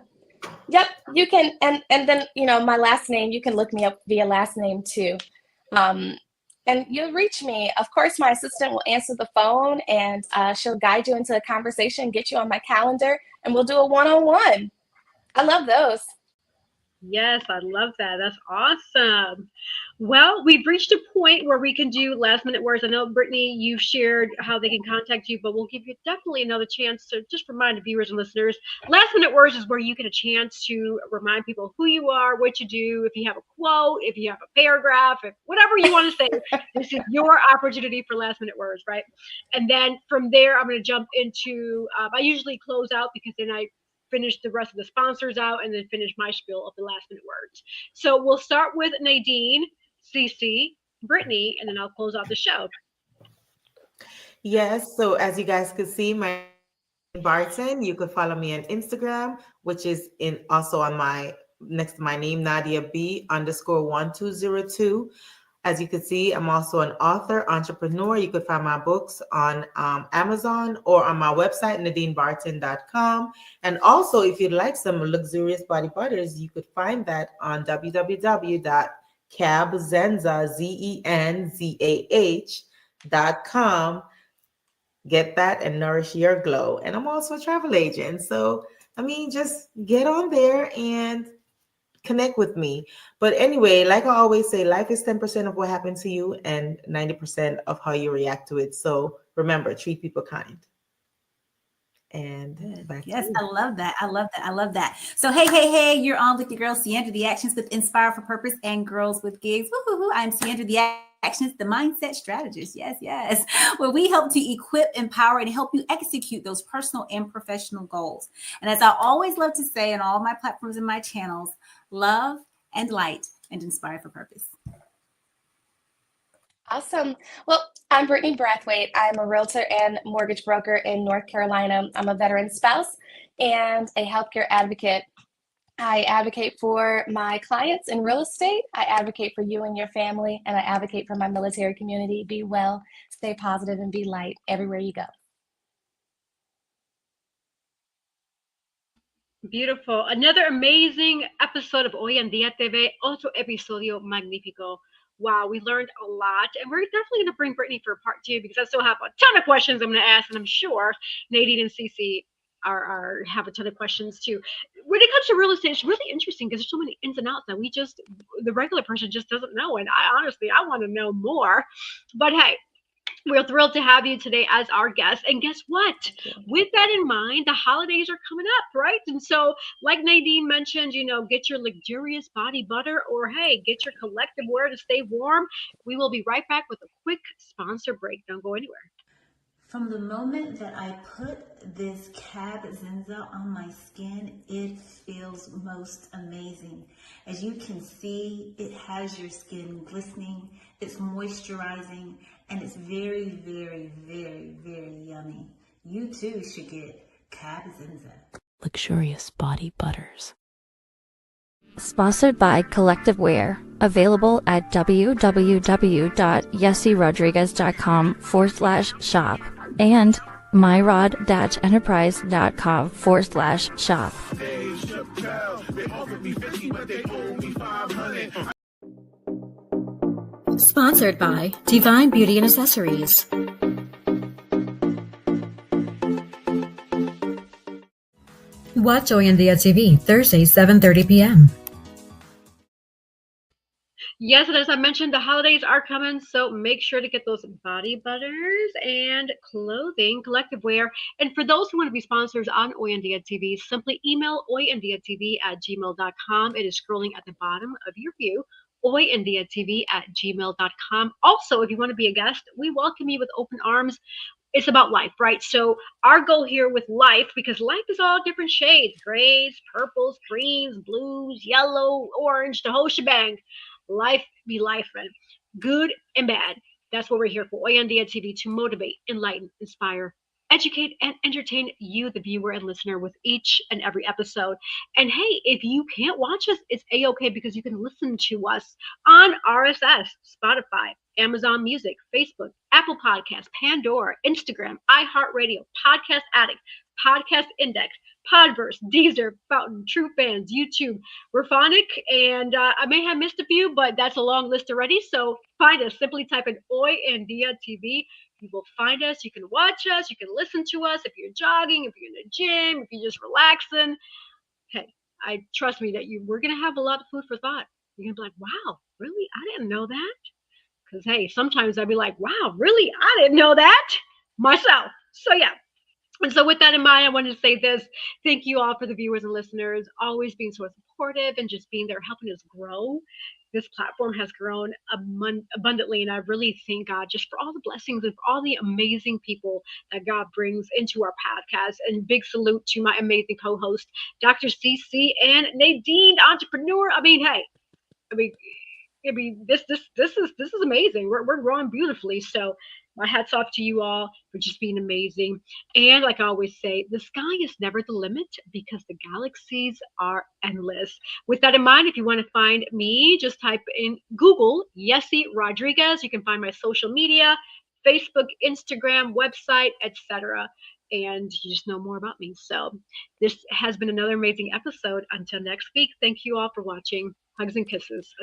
Yep, you can, and then my last name, you can look me up via last name too, and you'll reach me. Of course, my assistant will answer the phone, and she'll guide you into a conversation, get you on my calendar, and we'll do a one-on-one. I love those. Yes, I love that. That's awesome. Well, we've reached a point where we can do last minute words. I know, Brittany, you've shared how they can contact you, but we'll give you definitely another chance to just remind the viewers and listeners. Last minute words is where you get a chance to remind people who you are, what you do, if you have a quote, if you have a paragraph, if whatever you want to say. This is your opportunity for last minute words, right? And then from there, I'm going to jump into, I usually close out because then I finish the rest of the sponsors out and then finish my spiel of the last minute words. So we'll start with Nadine, Cece, Brittany, and then I'll close out the show. Yes. So as you guys could see, my name is Barton. You could follow me on Instagram, which is also on my next to my name, Nadia B _1202. As you can see, I'm also an author, entrepreneur. You could find my books on Amazon or on my website, nadinebarton.com. And also, if you'd like some luxurious body butters, you could find that on www.cabzenzah.com. Get that and nourish your glow. And I'm also a travel agent. So, just get on there and connect with me. But anyway, like I always say, life is 10% of what happened to you and 90% of how you react to it. So remember, treat people kind. And back to you. I love that. So hey, you're on with your girl Ciandra, the Actions with Inspire for Purpose and Girls with Gigs. Woo-hoo-hoo. I'm Ciandra, the Actions, the mindset strategist. Yes. Where we help to equip, empower, and help you execute those personal and professional goals. And as I always love to say on all my platforms and my channels, love and light and inspire for purpose. Awesome. Well, I'm Brittany Brathwaite. I'm a realtor and mortgage broker in North Carolina. I'm a veteran spouse and a healthcare advocate. I advocate for my clients in real estate. I advocate for you and your family, and I advocate for my military community. Be well, stay positive, and be light everywhere you go. Beautiful. Another amazing episode of Hoy En Día TV. Otro episodio magnífico. Wow, we learned a lot. And we're definitely going to bring Brittany for part 2 because I still have a ton of questions I'm going to ask. And I'm sure Nadine and Cece are have a ton of questions too. When it comes to real estate, it's really interesting because there's so many ins and outs that the regular person just doesn't know. And I want to know more. But hey, we're thrilled to have you today as our guest. And guess what? With that in mind, the holidays are coming up, right? And so, like Nadine mentioned, get your luxurious body butter or hey, get your collective wear to stay warm. We will be right back with a quick sponsor break. Don't go anywhere. From the moment that I put this Cab Zenza on my skin, it feels most amazing. As you can see, it has your skin glistening, it's moisturizing, and it's very, very, very, very yummy. You too should get Cab Zenza. Luxurious body butters. Sponsored by Collective Wear. Available at www.yessierodriguez.com/shop and myrod-enterprise.com/shop. Sponsored by Divine Beauty and Accessories. Watch Hoy En Día TV, Thursday, 7:30 p.m. Yes, and as I mentioned, the holidays are coming, so make sure to get those body butters and clothing, collective wear. And for those who want to be sponsors on Hoy En Día TV, simply email hoyendiatv@gmail.com. It is scrolling at the bottom of your view, hoyendiatv@gmail.com. Also, if you want to be a guest, we welcome you with open arms. It's about life, right? So our goal here with life, because life is all different shades, grays, purples, greens, blues, yellow, orange, the whole shebang. Life be life, friend. Good and bad. That's what we're here for. Hoy En Día TV, to motivate, enlighten, inspire, educate, and entertain you, the viewer and listener, with each and every episode. And hey, if you can't watch us, it's A-OK because you can listen to us on RSS, Spotify, Amazon Music, Facebook, Apple Podcasts, Pandora, Instagram, iHeartRadio, Podcast Addict, Podcast Index, Podverse, Deezer, Fountain, True Fans, YouTube, Raphonic, and I may have missed a few, but that's a long list already. So find us. Simply type in Hoy En Día TV. You will find us. You can watch us. You can listen to us if you're jogging, if you're in the gym, if you're just relaxing. Hey, I trust me that we're gonna have a lot of food for thought. You're gonna be like, wow, really? I didn't know that. Because hey, sometimes I'd be like, wow, really? I didn't know that myself. So yeah. And so with that in mind, I wanted to say this. Thank you all for the viewers and listeners, always being so supportive and just being there helping us grow. This platform has grown abundantly, and I really thank God just for all the blessings and for all the amazing people that God brings into our podcast. And big salute to my amazing co-host, Dr. CC and Nadine, entrepreneur. This is amazing. We're growing beautifully. So my hats off to you all for just being amazing. And like I always say, the sky is never the limit because the galaxies are endless. With that in mind, if you want to find me, just type in Google Yessie Rodriguez. You can find my social media, Facebook, Instagram, website, etc. And you just know more about me. So this has been another amazing episode. Until next week, thank you all for watching. Hugs and kisses.